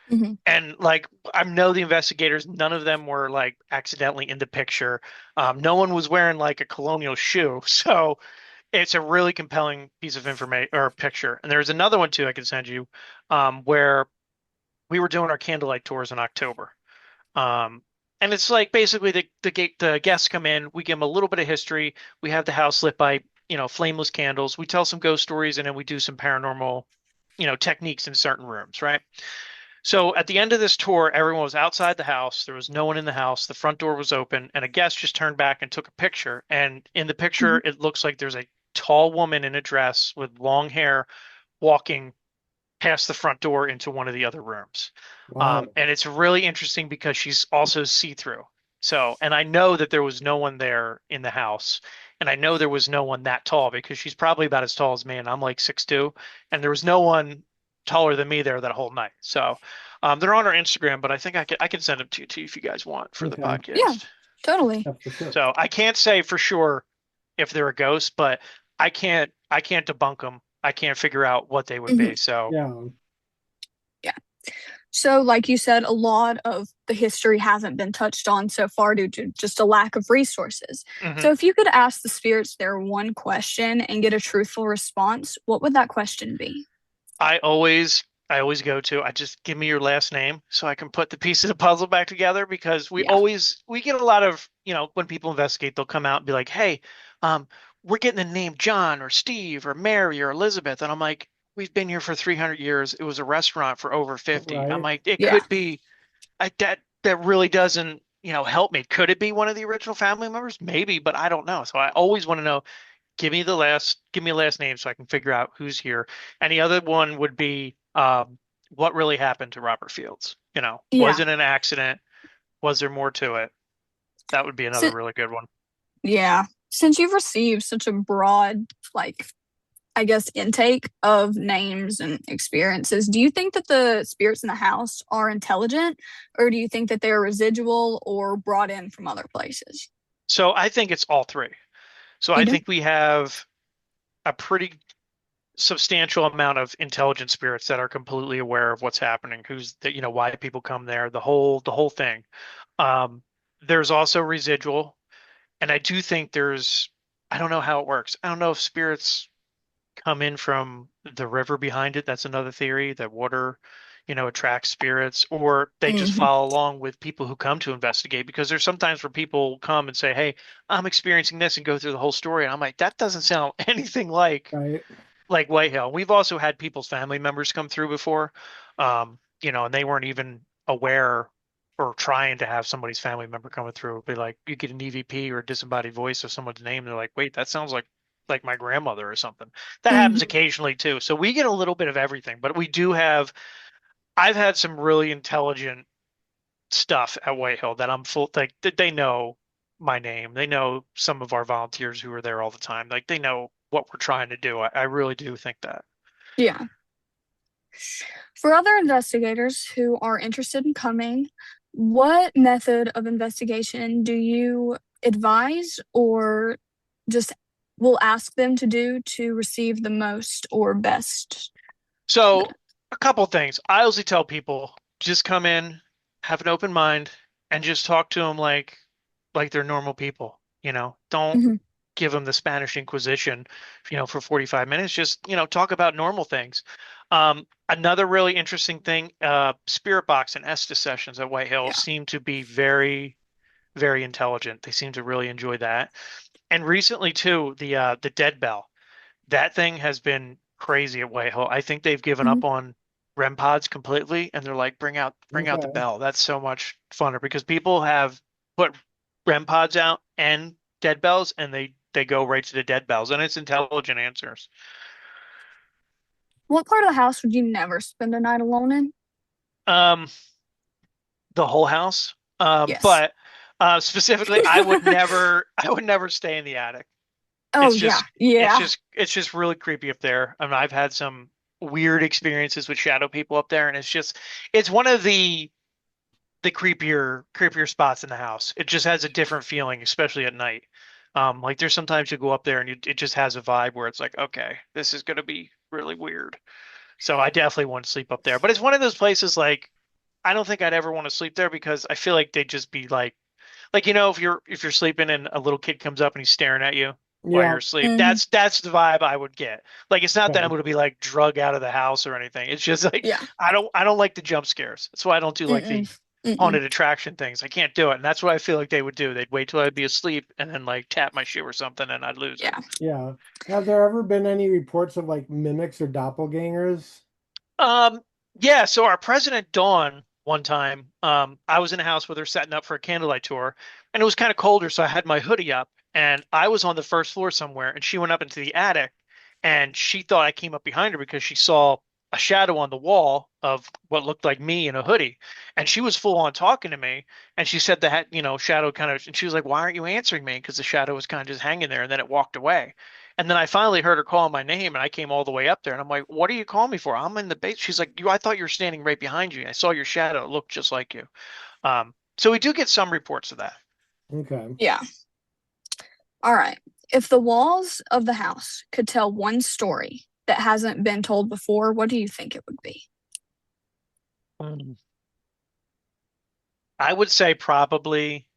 Speaker 2: Hmm.
Speaker 3: And like I know the investigators, none of them were like accidentally in the picture. No one was wearing like a colonial shoe, so it's a really compelling piece of information or picture. And there's another one too I can send you, where we were doing our candlelight tours in October. Um, and it's like basically the guests come in, we give them a little bit of history, we have the house lit by, flameless candles, we tell some ghost stories, and then we do some paranormal, techniques in certain rooms, right? So at the end of this tour, everyone was outside the house. There was no one in the house. The front door was open, and a guest just turned back and took a picture. And in the
Speaker 2: Hmm.
Speaker 3: picture, it looks like there's a tall woman in a dress with long hair walking past the front door into one of the other rooms.
Speaker 1: Wow.
Speaker 3: And it's really interesting because she's also see-through. So, and I know that there was no one there in the house, and I know there was no one that tall because she's probably about as tall as me, and I'm like 6'2", and there was no one taller than me there that whole night. So, they're on our Instagram, but I think I can send them to you if you guys want for the
Speaker 1: Okay.
Speaker 2: Yeah,
Speaker 3: podcast.
Speaker 2: totally.
Speaker 1: Yeah, for sure.
Speaker 3: So I can't say for sure if they're a ghost, but I can't debunk them. I can't figure out what they would
Speaker 2: Hmm.
Speaker 3: be. So.
Speaker 1: Yeah.
Speaker 2: Yeah. So, like you said, a lot of the history hasn't been touched on so far due to just a lack of resources.
Speaker 3: Mhm.
Speaker 2: So, if you could ask the spirits their one question and get a truthful response, what would that question be?
Speaker 3: I always go to, I just give me your last name so I can put the piece of the puzzle back together, because
Speaker 2: Yeah.
Speaker 3: we get a lot of, when people investigate, they'll come out and be like, "Hey, um, we're getting the name John or Steve or Mary or Elizabeth." And I'm like, "We've been here for 300 years. It was a restaurant for over 50." I'm
Speaker 1: Right.
Speaker 3: like, "It
Speaker 2: Yeah.
Speaker 3: could be that really doesn't, help me. Could it be one of the original family members? Maybe, but I don't know." So I always want to know, give me a last name so I can figure out who's here. And the other one would be, what really happened to Robert Fields? Was
Speaker 2: Yeah.
Speaker 3: it an accident? Was there more to it? That would be another
Speaker 2: Si-
Speaker 3: really good one.
Speaker 2: yeah. Since you've received such a broad, like, I guess, intake of names and experiences, do you think that the spirits in the house are intelligent, or do you think that they're residual or brought in from other places?
Speaker 3: So I think it's all three. So
Speaker 2: You
Speaker 3: I
Speaker 2: do?
Speaker 3: think we have a pretty substantial amount of intelligent spirits that are completely aware of what's happening, who's the, why people come there, the whole thing. Um, there's also residual, and I do think I don't know how it works. I don't know if spirits come in from the river behind it. That's another theory, that water, attracts spirits, or they just
Speaker 2: Hmm.
Speaker 3: follow along with people who come to investigate. Because there's sometimes where people come and say, "Hey, I'm experiencing this," and go through the whole story. And I'm like, that doesn't sound anything
Speaker 1: Right.
Speaker 3: like Whitehill. We've also had people's family members come through before, and they weren't even aware or trying to have somebody's family member coming through. It'd be like you get an EVP or a disembodied voice of someone's name. They're like, "Wait, that sounds like my grandmother or something." That happens
Speaker 2: Hmm.
Speaker 3: occasionally too. So we get a little bit of everything, but we do have. I've had some really intelligent stuff at Whitehill that I'm full like that they know my name. They know some of our volunteers who are there all the time. Like they know what we're trying to do. I really do think that.
Speaker 2: Yeah. For other investigators who are interested in coming, what method of investigation do you advise or just will ask them to do to receive the most or best?
Speaker 3: So, a couple things. I always tell people just come in, have an open mind, and just talk to them like they're normal people. Don't
Speaker 2: Hmm.
Speaker 3: give them the Spanish Inquisition, for 45 minutes. Just, talk about normal things. Another really interesting thing, Spirit Box and Estes sessions at Whitehill
Speaker 2: Yeah.
Speaker 3: seem to be very, very intelligent. They seem to really enjoy that. And recently too, the Dead Bell. That thing has been crazy at Whitehill. I think they've given
Speaker 2: Mhm.
Speaker 3: up on REM pods completely, and they're like, bring out the
Speaker 1: Okay.
Speaker 3: bell. That's so much funner because people have put REM pods out and dead bells, and they go right to the dead bells, and it's intelligent answers.
Speaker 2: What part of the house would you never spend a night alone in?
Speaker 3: Um, the whole house.
Speaker 2: Yes.
Speaker 3: But specifically, I would never stay in the attic.
Speaker 2: Oh
Speaker 3: It's
Speaker 2: yeah.
Speaker 3: just it's
Speaker 2: Yeah.
Speaker 3: just it's just really creepy up there. I mean, I've had some weird experiences with shadow people up there, and it's one of the the creepier spots in the house. It just has a different feeling, especially at night. Like there's sometimes you go up there and it just has a vibe where it's like, okay, this is gonna be really weird. So I definitely want to sleep up there. But it's one of those places like I don't think I'd ever want to sleep there because I feel like they'd just be like if you're sleeping and a little kid comes up and he's staring at you while
Speaker 1: Yeah.
Speaker 3: you're asleep.
Speaker 2: Hmm.
Speaker 3: That's the vibe I would get. Like it's not that I'm
Speaker 1: Okay.
Speaker 3: going to be like drug out of the house or anything. It's just like
Speaker 2: Yeah.
Speaker 3: I don't like the jump scares. That's why I don't do like
Speaker 2: Mm-mm.
Speaker 3: the
Speaker 2: Mm-mm.
Speaker 3: haunted attraction things. I can't do it. And that's what I feel like they would do. They'd wait till I'd be asleep and then like tap my shoe or something and I'd lose it.
Speaker 2: Yeah.
Speaker 1: Yeah. Have there ever been any reports of like mimics or doppelgangers?
Speaker 3: Um, yeah, so our president Dawn one time, I was in a house with her setting up for a candlelight tour, and it was kind of colder, so I had my hoodie up, and I was on the first floor somewhere, and she went up into the attic, and she thought I came up behind her because she saw a shadow on the wall of what looked like me in a hoodie, and she was full on talking to me, and she said that, shadow kind of, and she was like, "Why aren't you answering me?" Because the shadow was kind of just hanging there, and then it walked away. And then I finally heard her call my name, and I came all the way up there, and I'm like, "What are you calling me for? I'm in the base." She's like, "You, I thought you were standing right behind you. I saw your shadow. It looked just like you." So we do get some reports of that.
Speaker 1: Okay.
Speaker 2: Yeah. All right. If the walls of the house could tell one story that hasn't been told before, what do you think it would be?
Speaker 3: Mm. I would say probably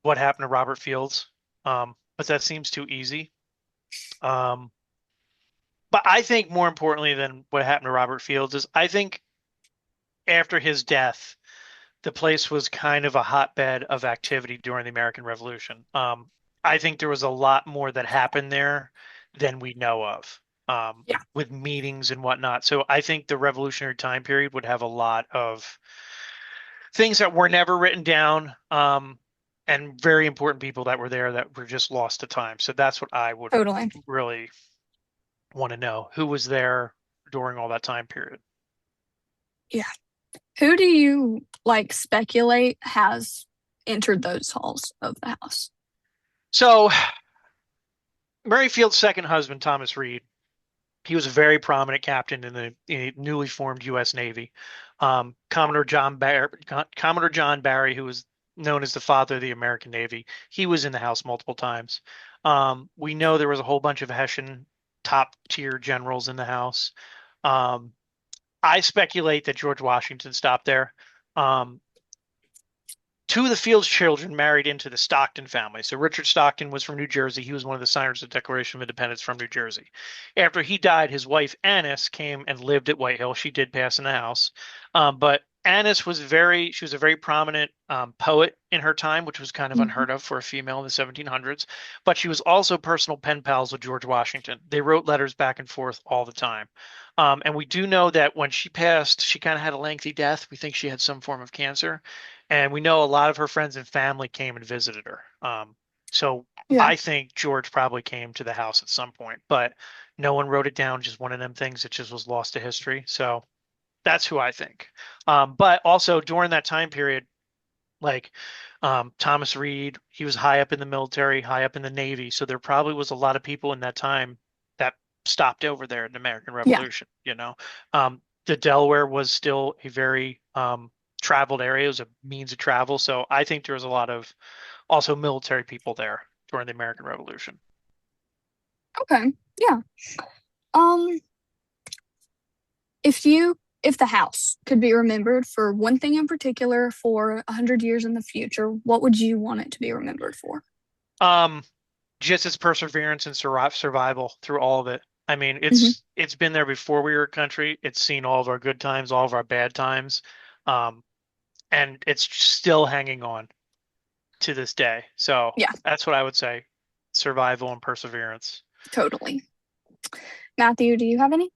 Speaker 3: what happened to Robert Fields, but that seems too easy. Um, but I think more importantly than what happened to Robert Fields is I think after his death, the place was kind of a hotbed of activity during the American Revolution. I think there was a lot more that happened there than we know of,
Speaker 2: Yeah.
Speaker 3: with meetings and whatnot. So I think the revolutionary time period would have a lot of things that were never written down, and very important people that were there that were just lost to time. So that's what I would
Speaker 2: Totally.
Speaker 3: really want to know, who was there during all that time period.
Speaker 2: Yeah. Who do you like speculate has entered those halls of the house?
Speaker 3: So Mary Field's second husband, Thomas Reed, he was a very prominent captain in the newly formed U.S. Navy. Commodore John Barry, who was known as the father of the American Navy, he was in the house multiple times. We know there was a whole bunch of Hessian top tier generals in the house. Um, I speculate that George Washington stopped there. Um, Two of the Fields children married into the Stockton family. So Richard Stockton was from New Jersey. He was one of the signers of the Declaration of Independence from New Jersey. After he died, his wife Annis came and lived at White Hill. She did pass in the house, but Annis she was a very prominent poet in her time, which was kind of
Speaker 2: Mhm.
Speaker 3: unheard of for a female in the 1700s. But she was also personal pen pals with George Washington. They wrote letters back and forth all the time. And we do know that when she passed, she kind of had a lengthy death. We think she had some form of cancer. And we know a lot of her friends and family came and visited her. So
Speaker 2: Yeah.
Speaker 3: I think George probably came to the house at some point, but no one wrote it down. Just one of them things that just was lost to history. So that's who I think. But also during that time period, like Thomas Reed, he was high up in the military, high up in the Navy. So there probably was a lot of people in that time that stopped over there in the American
Speaker 2: Yeah.
Speaker 3: Revolution. The Delaware was still a very traveled area. It was a means of travel. So I think there was a lot of also military people there during the American Revolution.
Speaker 2: Okay. Yeah. Um, if the house could be remembered for one thing in particular for 100 years in the future, what would you want it to be remembered for?
Speaker 3: Um, just its perseverance and survival through all of it. I mean,
Speaker 2: Hmm.
Speaker 3: it's been there before we were a country. It's seen all of our good times, all of our bad times, um, and it's still hanging on to this day. So
Speaker 2: Yeah,
Speaker 3: that's what I would say: survival and perseverance.
Speaker 2: totally. Matthew, do you have any?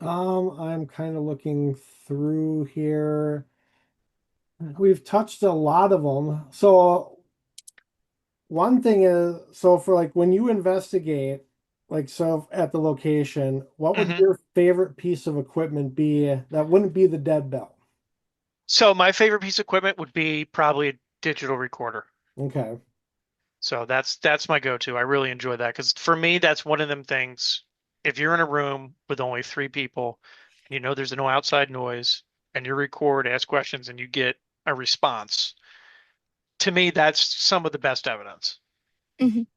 Speaker 1: I'm kind of looking through here. We've touched a lot of them. So one thing is, so for like when you investigate, like so at the location, what would
Speaker 3: Hmm.
Speaker 1: your favorite piece of equipment be that wouldn't be the dead bell?
Speaker 3: So my favorite piece of equipment would be probably a digital recorder.
Speaker 1: Okay.
Speaker 3: So that's my go-to. I really enjoy that because for me, that's one of them things. If you're in a room with only three people, and you know there's no outside noise, and you record, ask questions, and you get a response, to me, that's some of the best evidence.
Speaker 2: Mhm.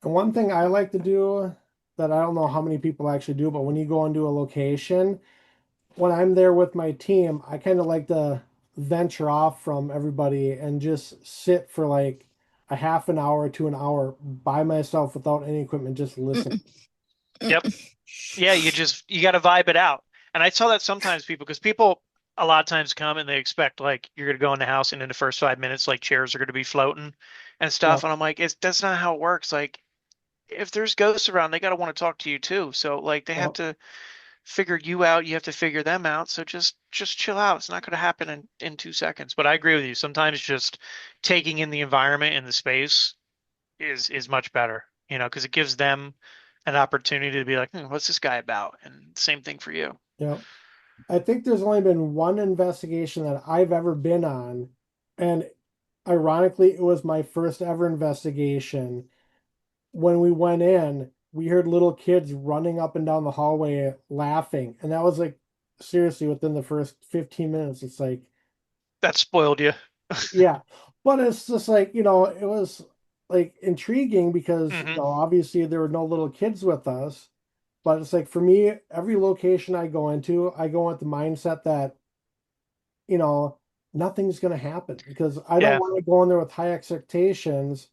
Speaker 1: And one thing I like to do that I don't know how many people actually do, but when you go into a location, when I'm there with my team, I kind of like to venture off from everybody and just sit for like a half an hour to an hour by myself without any equipment, just listening.
Speaker 2: Mm-mm.
Speaker 3: Yep.
Speaker 2: Mm-mm.
Speaker 3: Yeah, you got to vibe it out. And I saw that sometimes people, because people a lot of times come and they expect like you're going to go in the house and in the first 5 minutes, like chairs are going to be floating and
Speaker 1: Yeah,
Speaker 3: stuff. And I'm like, that's not how it works. Like if there's ghosts around, they got to want to talk to you too. So like they
Speaker 1: yeah,
Speaker 3: have to figure you out. You have to figure them out. So just chill out. It's not going to happen in 2 seconds. But I agree with you. Sometimes just taking in the environment and the space is much better, because it gives them an opportunity to be like, what's this guy about? And same thing for you.
Speaker 1: yeah. I think there's only been one investigation that I've ever been on, and ironically, it was my first ever investigation. When we went in, we heard little kids running up and down the hallway laughing, and that was like seriously within the first 15 minutes. It's like,
Speaker 3: That spoiled you.
Speaker 1: yeah, but it's just like, it was like intriguing because,
Speaker 3: Hmm.
Speaker 1: obviously there were no little kids with us, but it's like for me, every location I go into, I go with the mindset that, you know, nothing's going to happen because I don't
Speaker 3: Yeah,
Speaker 1: want to go in there with high expectations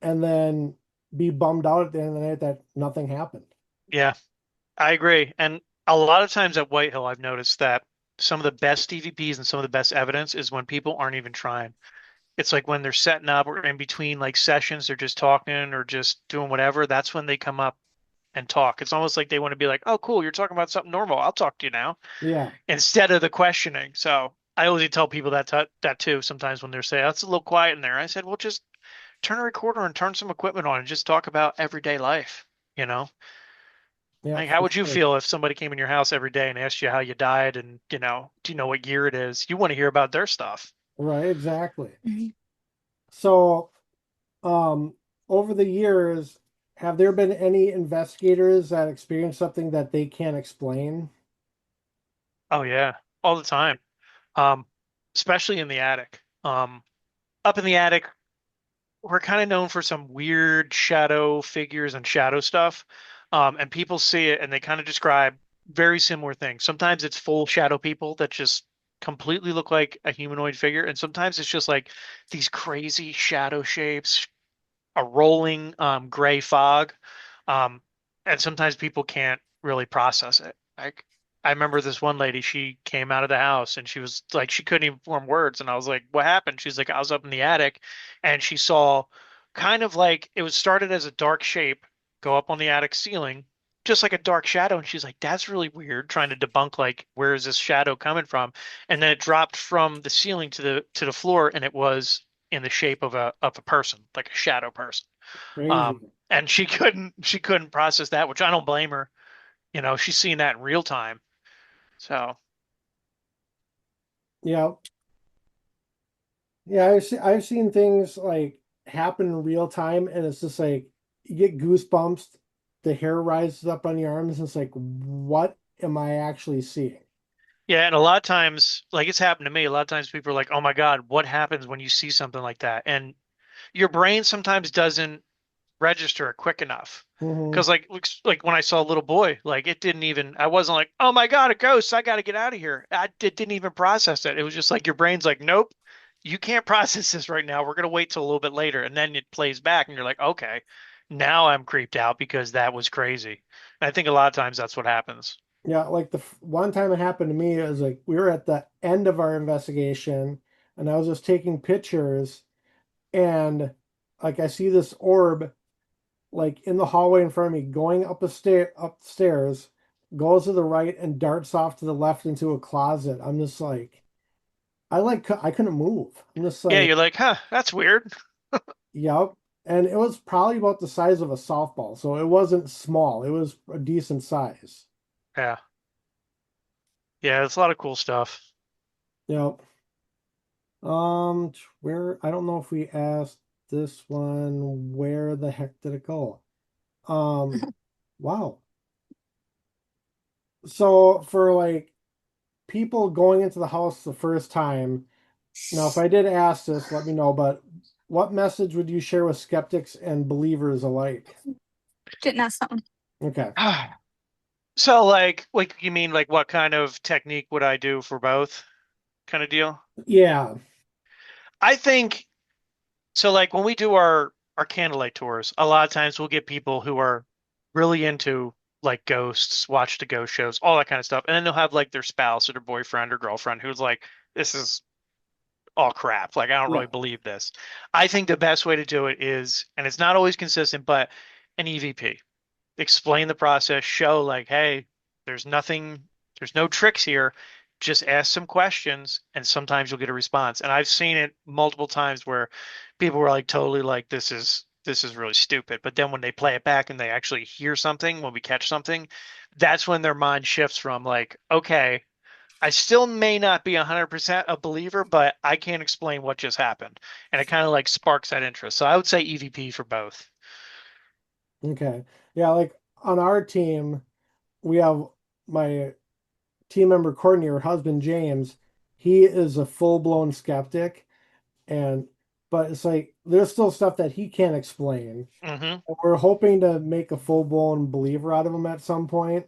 Speaker 1: and then be bummed out at the end of the night that nothing happened.
Speaker 3: yeah, I agree. And a lot of times at Whitehill, I've noticed that some of the best EVPs and some of the best evidence is when people aren't even trying. It's like when they're setting up or in between like sessions, they're just talking or just doing whatever. That's when they come up and talk. It's almost like they want to be like, "Oh, cool, you're talking about something normal. I'll talk to you now,"
Speaker 1: Yeah.
Speaker 3: instead of the questioning. So I always tell people that too. Sometimes when they're saying, "That's a little quiet in there," I said, "Well, just turn a recorder and turn some equipment on and just talk about everyday life." You know,
Speaker 1: Yeah,
Speaker 3: like how
Speaker 1: for
Speaker 3: would you
Speaker 1: sure.
Speaker 3: feel if somebody came in your house every day and asked you how you died and do you know what year it is? You want to hear about their stuff.
Speaker 1: Right, exactly.
Speaker 2: Mhm.
Speaker 1: So, um, over the years, have there been any investigators that experienced something that they can't explain?
Speaker 3: Oh yeah, all the time. Um, Especially in the attic. Up in the attic, we're kind of known for some weird shadow figures and shadow stuff. And people see it and they kind of describe very similar things. Sometimes it's full shadow people that just completely look like a humanoid figure, and sometimes it's just like these crazy shadow shapes, a rolling gray fog. Um, and sometimes people can't really process it. Like I remember this one lady, she came out of the house and she was like, she couldn't even form words. And I was like, what happened? She's like, I was up in the attic and she saw kind of like it was started as a dark shape go up on the attic ceiling, just like a dark shadow. And she's like, that's really weird, trying to debunk like where is this shadow coming from? And then it dropped from the ceiling to the floor and it was in the shape of a person, like a shadow person.
Speaker 1: Crazy.
Speaker 3: And she couldn't process that, which I don't blame her. She's seeing that in real time. So
Speaker 1: Yeah. Yeah, I've seen things like happen in real time, and it's just like you get goosebumps, the hair rises up on your arms, and it's like, what am I actually seeing?
Speaker 3: yeah, and a lot of times, like it's happened to me, a lot of times people are like, "Oh my God, what happens when you see something like that?" And your brain sometimes doesn't register it quick enough.
Speaker 1: Hmm.
Speaker 3: Because like when I saw a little boy, like it didn't even I wasn't like, "Oh my God, a ghost, I got to get out of here." It didn't even process it. It was just like your brain's like, "Nope, you can't process this right now. We're gonna wait till a little bit later." And then it plays back and you're like, "Okay, now I'm creeped out because that was crazy." And I think a lot of times that's what happens.
Speaker 1: Yeah, like the one time it happened to me, it was like we were at the end of our investigation, and I was just taking pictures, and like I see this orb like in the hallway in front of me, going upstairs, goes to the right and darts off to the left into a closet. I'm just like, I couldn't move. I'm just
Speaker 3: Yeah,
Speaker 1: like,
Speaker 3: you're like, "Huh, that's weird."
Speaker 1: yep. And it was probably about the size of a softball, so it wasn't small. It was a decent size.
Speaker 3: Yeah. Yeah, it's a lot of cool stuff.
Speaker 1: Yep. Where I don't know if we asked this one, where the heck did it go? Um, wow. So for like people going into the house the first time, Now, if I did ask this, let me know, but what message would you share with skeptics and believers alike?
Speaker 2: Didn't ask that one.
Speaker 1: Okay.
Speaker 3: So like you mean like what kind of technique would I do for both kind of deal?
Speaker 1: Yeah.
Speaker 3: I think so like when we do our candlelight tours, a lot of times we'll get people who are really into like ghosts, watch the ghost shows, all that kind of stuff. And then they'll have like their spouse or their boyfriend or girlfriend who's like, this is all crap. Like I don't
Speaker 1: Yeah.
Speaker 3: really believe this. I think the best way to do it is, and it's not always consistent, but an EVP. Explain the process, show like, hey, there's nothing, there's no tricks here. Just ask some questions and sometimes you'll get a response. And I've seen it multiple times where people were like totally like, this is really stupid. But then when they play it back and they actually hear something, when we catch something, that's when their mind shifts from like, okay, I still may not be 100% a believer, but I can't explain what just happened. And it kind of like sparks that interest. So I would say EVP for both.
Speaker 1: Okay. Yeah, like on our team, we have my team member Courtney, her husband James. He is a full-blown skeptic, and but it's like there's still stuff that he can't explain.
Speaker 3: Hmm.
Speaker 1: We're hoping to make a full-blown believer out of him at some point.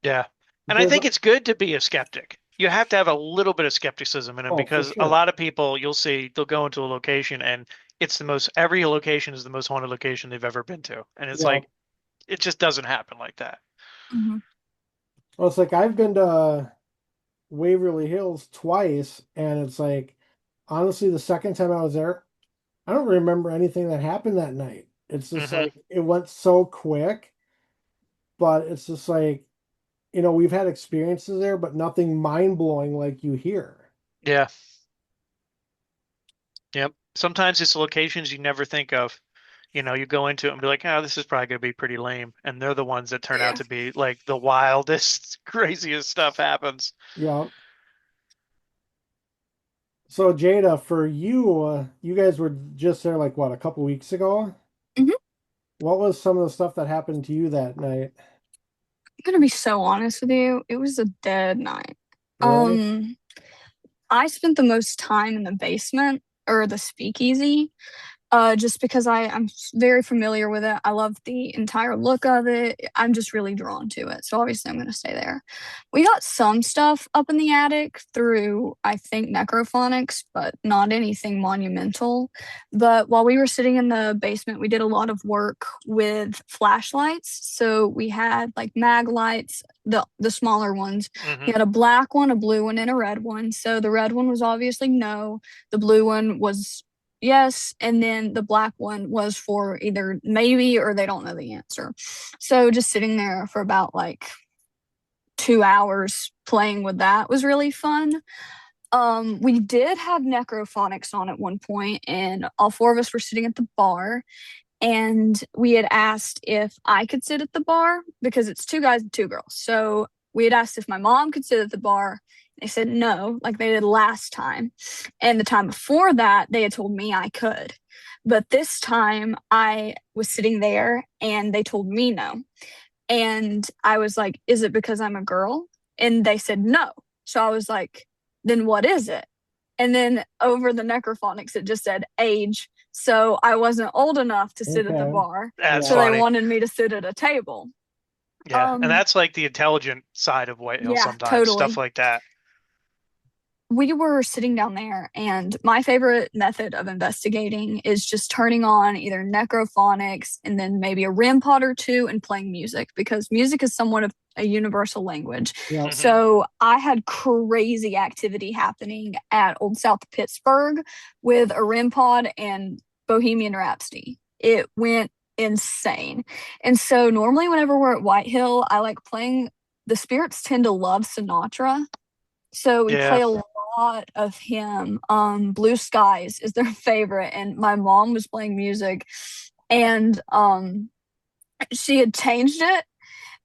Speaker 3: Yeah. And I
Speaker 1: Because
Speaker 3: think it's good to be a skeptic. You have to have a little bit of skepticism in it
Speaker 1: oh, for
Speaker 3: because a
Speaker 1: sure.
Speaker 3: lot of people you'll see they'll go into a location and it's the most every location is the most haunted location they've ever been to. And it's
Speaker 1: Yeah.
Speaker 3: like it just doesn't happen like that.
Speaker 2: Hmm.
Speaker 1: Well, it's like I've been to Waverly Hills twice, and it's like honestly, the second time I was there, I don't remember anything that happened that night. It's just
Speaker 3: Hmm.
Speaker 1: like it went so quick, but it's just like, we've had experiences there, but nothing mind blowing like you hear.
Speaker 3: Yeah. Yep. Sometimes it's locations you never think of. You go into it and be like, oh, this is probably going to be pretty lame. And they're the ones that turn out
Speaker 2: Yeah.
Speaker 3: to be like the wildest, craziest stuff happens.
Speaker 1: Yeah. So Jada, for you, you guys were just there like what, a couple weeks ago?
Speaker 2: Hmm.
Speaker 1: What was some of the stuff that happened to you that night?
Speaker 2: I'm gonna be so honest with you. It was a dead night.
Speaker 1: Really?
Speaker 2: Um, I spent the most time in the basement or the speakeasy. Just because I'm very familiar with it. I love the entire look of it. I'm just really drawn to it. So obviously I'm going to stay there. We got some stuff up in the attic through, I think, necrophonics, but not anything monumental. But while we were sitting in the basement, we did a lot of work with flashlights. So we had like mag lights, the smaller ones. We
Speaker 3: Hmm.
Speaker 2: had a black one, a blue one, and a red one. So the red one was obviously no. The blue one was yes, and then the black one was for either maybe or they don't know the answer. So just sitting there for about like 2 hours playing with that was really fun. We did have necrophonics on at one point, and all four of us were sitting at the bar, and we had asked if I could sit at the bar because it's two guys and two girls. So we had asked if my mom could sit at the bar. They said no, like they did last time. And the time before that, they had told me I could. But this time I was sitting there and they told me no. And I was like, is it because I'm a girl? And they said no. So I was like, then what is it? And then over the necrophonics, it just said age. So I wasn't old enough to sit at the
Speaker 1: Okay.
Speaker 2: bar.
Speaker 3: That's
Speaker 2: So
Speaker 1: Yeah.
Speaker 2: they
Speaker 3: funny.
Speaker 2: wanted me to sit at a table.
Speaker 3: Yeah. And
Speaker 2: Um,
Speaker 3: that's like the intelligent side of White Hill
Speaker 2: yeah,
Speaker 3: sometimes, stuff
Speaker 2: totally.
Speaker 3: like that.
Speaker 2: We were sitting down there, and my favorite method of investigating is just turning on either necrophonics and then maybe a REM pod or two and playing music because music is somewhat of a universal language.
Speaker 1: Yeah.
Speaker 3: Hmm.
Speaker 2: So I had crazy activity happening at Old South Pittsburgh with a REM pod and Bohemian Rhapsody. It went insane. And so normally whenever we're at White Hill, I like playing. The spirits tend to love Sinatra, so we
Speaker 3: Yeah.
Speaker 2: play a lot of him. Blue Skies is their favorite, and my mom was playing music, and she had changed it,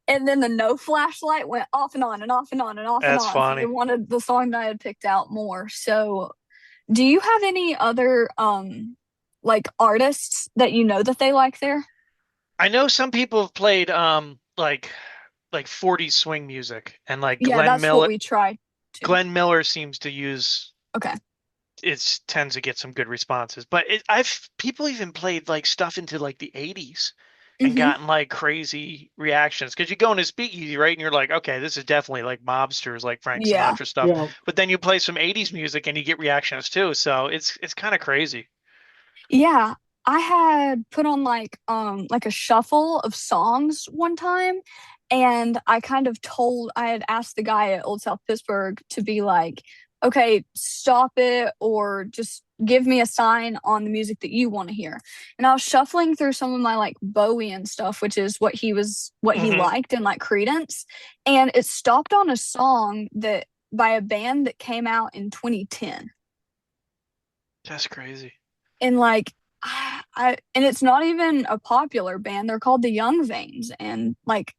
Speaker 2: and then the no flashlight went off and on and off and on and off and
Speaker 3: That's
Speaker 2: on. So they
Speaker 3: funny.
Speaker 2: wanted the song that I had picked out more. So, do you have any other like artists that you know that they like there?
Speaker 3: I know some people have played like 40s swing music and like
Speaker 2: Yeah,
Speaker 3: Glenn
Speaker 2: that's what
Speaker 3: Miller
Speaker 2: we try to.
Speaker 3: Glenn Miller seems to use
Speaker 2: Okay.
Speaker 3: it's tends to get some good responses. But I've people even played like stuff into like the 80s and
Speaker 2: Hmm.
Speaker 3: gotten like crazy reactions because you go into speakeasy, right? And you're like, okay, this is definitely like mobsters, like Frank
Speaker 2: Yeah.
Speaker 3: Sinatra stuff.
Speaker 1: Yeah.
Speaker 3: But then you play some 80s music and you get reactions too. So it's kind of crazy.
Speaker 2: Yeah. I had put on like a shuffle of songs one time, and I had asked the guy at Old South Pittsburgh to be like, okay, stop it or just give me a sign on the music that you want to hear. And I was shuffling through some of my like Bowie and stuff, which is what he
Speaker 3: Hmm.
Speaker 2: liked, and like Credence, and it stopped on a song that by a band that came out in 2010.
Speaker 3: That's crazy.
Speaker 2: And like and it's not even a popular band. They're called the Young Veins, and like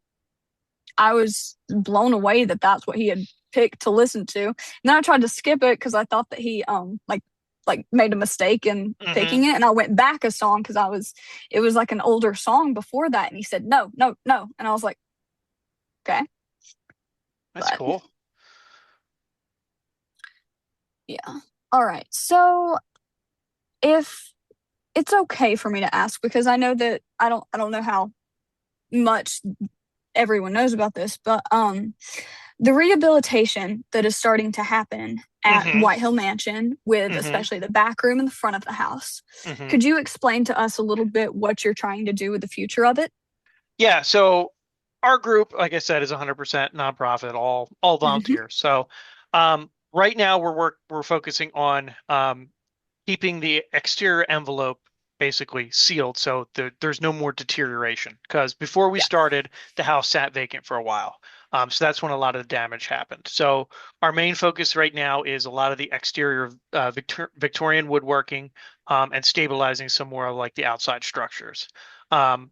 Speaker 2: I was blown away that that's what he had picked to listen to. And then I tried to skip it because I thought that he like made a mistake in
Speaker 3: Hmm.
Speaker 2: picking it, and I went back a song because I was it was like an older song before that, and he said no, no, no, and I was like, okay.
Speaker 3: That's
Speaker 2: But
Speaker 3: cool.
Speaker 2: yeah, all right. So if it's okay for me to ask, because I know that I don't know how much everyone knows about this, but the rehabilitation that is starting to happen at
Speaker 3: Hmm.
Speaker 2: White Hill Mansion, with
Speaker 3: Hmm.
Speaker 2: especially the back room and the front of the house,
Speaker 3: Hmm.
Speaker 2: could you explain to us a little bit what you're trying to do with the future of it?
Speaker 3: Yeah, so our group, like I said, is 100% nonprofit, all
Speaker 2: Hmm.
Speaker 3: volunteers. So right now we're focusing on keeping the exterior envelope basically sealed so there's no more deterioration. Because before we
Speaker 2: Yeah.
Speaker 3: started, the house sat vacant for a while. So that's when a lot of the damage happened. So our main focus right now is a lot of the exterior Victorian woodworking and stabilizing some more of like the outside structures.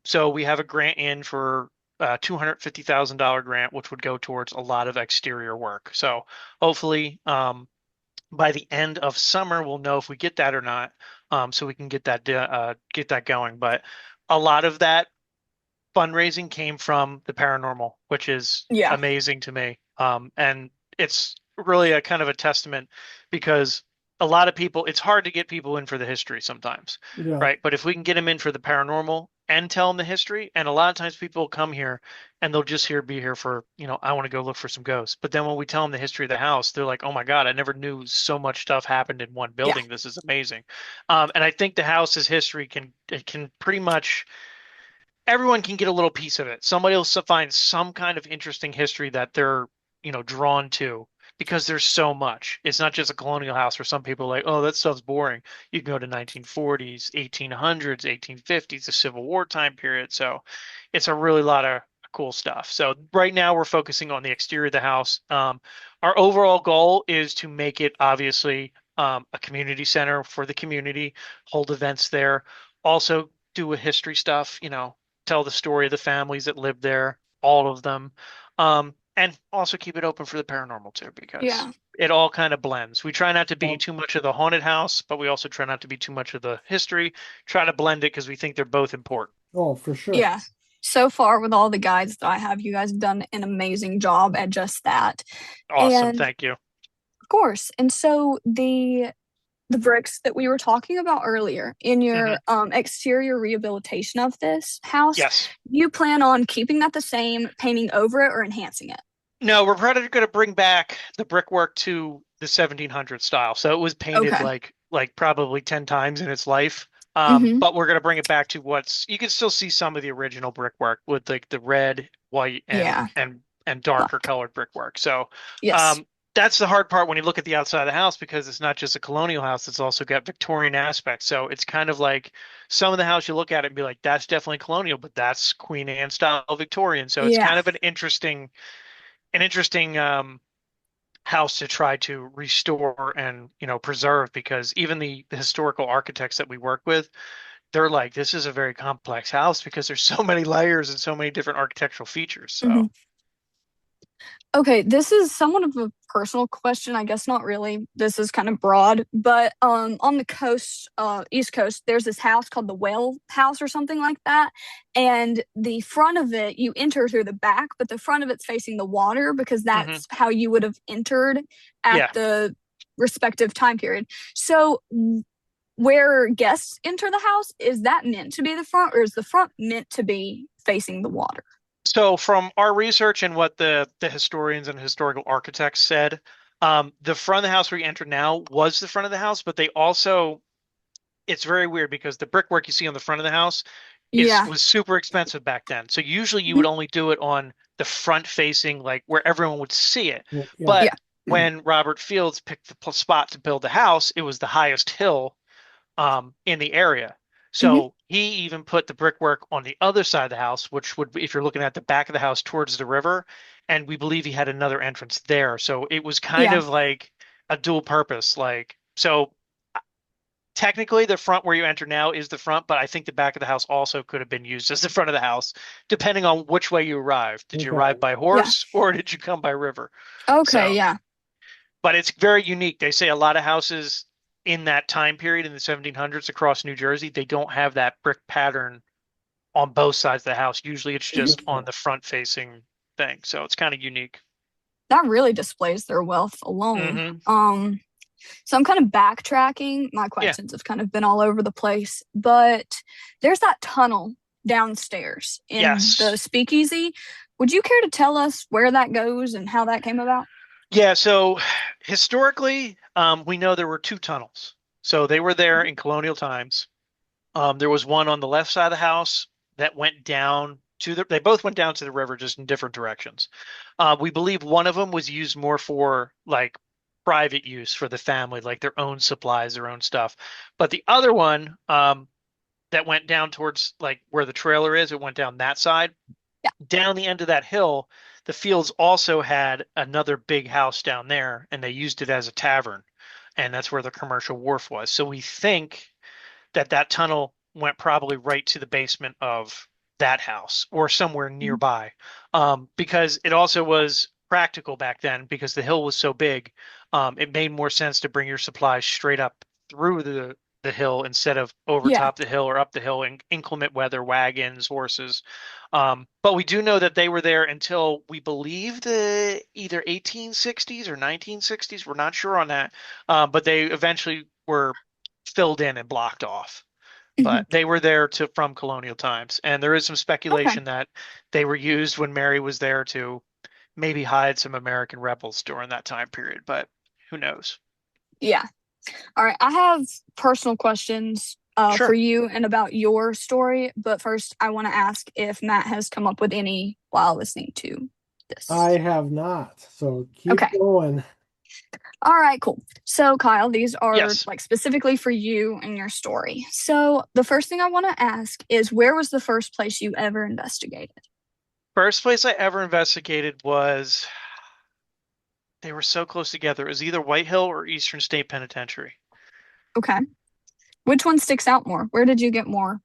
Speaker 3: So we have a grant in for $250,000 grant, which would go towards a lot of exterior work. So hopefully, by the end of summer, we'll know if we get that or not, so we can get that going. But a lot of that fundraising came from the paranormal, which is
Speaker 2: Yeah.
Speaker 3: amazing to me. And it's really a kind of a testament because a lot of people, it's hard to get people in for the history sometimes,
Speaker 1: Yeah.
Speaker 3: right? But if we can get them in for the paranormal and tell them the history, and a lot of times people come here and they'll just be here for, I want to go look for some ghosts. But then when we tell them the history of the house, they're like, oh my God, I never knew so much stuff happened in one
Speaker 2: Yeah.
Speaker 3: building. This is amazing. And I think the house's history can pretty much everyone can get a little piece of it. Somebody will find some kind of interesting history that they're, drawn to because there's so much. It's not just a colonial house where some people are like, oh, that stuff's boring. You can go to 1940s, 1800s, 1850s, the Civil War time period. So it's a really lot of cool stuff. So right now we're focusing on the exterior of the house. Our overall goal is to make it obviously a community center for the community, hold events there, also do a history stuff, tell the story of the families that lived there, all of them, and also keep it open for the paranormal too, because
Speaker 2: Yeah.
Speaker 3: it all kind of blends. We try not to be
Speaker 1: Well,
Speaker 3: too much of the haunted house, but we also try not to be too much of the history. Try to blend it because we think they're both important.
Speaker 1: oh, for sure.
Speaker 2: Yeah. So far, with all the guides that I have, you guys have done an amazing job at just that.
Speaker 3: Awesome.
Speaker 2: And
Speaker 3: Thank you.
Speaker 2: of course, and so the bricks that we were talking about earlier in
Speaker 3: Hmm.
Speaker 2: your exterior rehabilitation of this house,
Speaker 3: Yes.
Speaker 2: you plan on keeping that the same, painting over it, or enhancing it?
Speaker 3: No, we're probably going to bring back the brickwork to the 1700 style. So it was painted
Speaker 2: Okay.
Speaker 3: like probably 10 times in its life.
Speaker 2: Mm-hmm.
Speaker 3: But we're going to bring it back to what's you can still see some of the original brickwork with like the red, white, and
Speaker 2: Yeah.
Speaker 3: and darker
Speaker 2: Black.
Speaker 3: colored brickwork. So
Speaker 2: Yes.
Speaker 3: um that's the hard part when you look at the outside of the house because it's not just a colonial house, it's also got Victorian aspects. So it's kind of like some of the house you look at it and be like, that's definitely colonial, but that's Queen Anne style Victorian. So it's
Speaker 2: Yeah.
Speaker 3: kind of an interesting house to try to restore and preserve because even the historical architects that we work with, they're like, this is a very complex house because there's so many layers and so many different architectural features.
Speaker 2: Hmm.
Speaker 3: So
Speaker 2: Okay, this is somewhat of a personal question. I guess not really. This is kind of broad, but on the coast, East Coast, there's this house called the Whale House or something like that, and the front of it you enter through the back, but the front of it's facing the water because
Speaker 3: mhm.
Speaker 2: that's how you would have entered at
Speaker 3: Yeah,
Speaker 2: respective time period. So where guests enter the house, is that meant to be the front, or is the front meant to be facing the water?
Speaker 3: So from our research and what the historians and historical architects said, the front of the house where you enter now was the front of the house, but they also, it's very weird because the brickwork you see on the front of the house
Speaker 2: Yeah.
Speaker 3: was super expensive back then. So usually you
Speaker 2: Mhm.
Speaker 3: would only do it on the front facing, like where everyone would see it.
Speaker 1: Yeah.
Speaker 3: But
Speaker 2: Yeah.
Speaker 3: when Robert Fields picked the spot to build the house, it was the highest hill in the area.
Speaker 2: Hmm.
Speaker 3: So he even put the brickwork on the other side of the house, which would, if you're looking at the back of the house towards the river, and we believe he had another entrance there. So it was kind
Speaker 2: Yeah.
Speaker 3: of like a dual purpose. Like, so technically the front where you enter now is the front, but I think the back of the house also could have been used as the front of the house, depending on which way you arrived. Did you
Speaker 1: Okay.
Speaker 3: arrive by
Speaker 2: Yeah.
Speaker 3: horse or did you come by river?
Speaker 2: Okay.
Speaker 3: So,
Speaker 2: Yeah.
Speaker 3: but it's very unique. They say a lot of houses in that time period in the 1700s across New Jersey, they don't have that brick pattern on both sides of the house. Usually it's just on the front facing thing. So it's kind of unique.
Speaker 2: That really displays their wealth alone.
Speaker 3: Hmm.
Speaker 2: So I'm kind of backtracking. My
Speaker 3: Yeah.
Speaker 2: questions have kind of been all over the place, but there's that tunnel downstairs in the
Speaker 3: Yes.
Speaker 2: speakeasy. Would you care to tell us where that goes and how that came about?
Speaker 3: Yeah. So historically, we know there were two tunnels. So they were there
Speaker 2: Mhm.
Speaker 3: in colonial times. There was one on the left side of the house that went down to they both went down to the river just in different directions. We believe one of them was used more for like private use for the family, like their own supplies, their own stuff. But the other one, that went down towards like where the trailer is, it went down that side.
Speaker 2: Yeah.
Speaker 3: Down the end of that hill, the Fields also had another big house down there, and they used it as a tavern. And that's where the commercial wharf was. So we think that tunnel went probably right to the basement of that house or somewhere
Speaker 2: Mhm.
Speaker 3: nearby, because it also was practical back then because the hill was so big. It made more sense to bring your supplies straight up through the hill instead of over
Speaker 2: Yeah.
Speaker 3: top the hill or up the hill in inclement weather, wagons, horses. But we do know that they were there until we believe the either 1860s or 1960s. We're not sure on that, but they eventually were filled in and blocked off.
Speaker 2: Mhm.
Speaker 3: But they were there to from colonial times, and there is some
Speaker 2: Okay.
Speaker 3: speculation that they were used when Mary was there to maybe hide some American rebels during that time period. But who knows?
Speaker 2: Yeah. All right. I have personal questions for
Speaker 3: Sure.
Speaker 2: you and about your story. But first, I want to ask if Matt has come up with any while listening to
Speaker 1: I
Speaker 2: this.
Speaker 1: have not. So keep
Speaker 2: Okay.
Speaker 1: going.
Speaker 2: All right, cool. So, Kyle, these are
Speaker 3: Yes.
Speaker 2: like specifically for you and your story. So, the first thing I want to ask is where was the first place you ever investigated?
Speaker 3: First place I ever investigated was they were so close together. It was either White Hill or Eastern State Penitentiary.
Speaker 2: Okay. Which one sticks out more? Where did you get or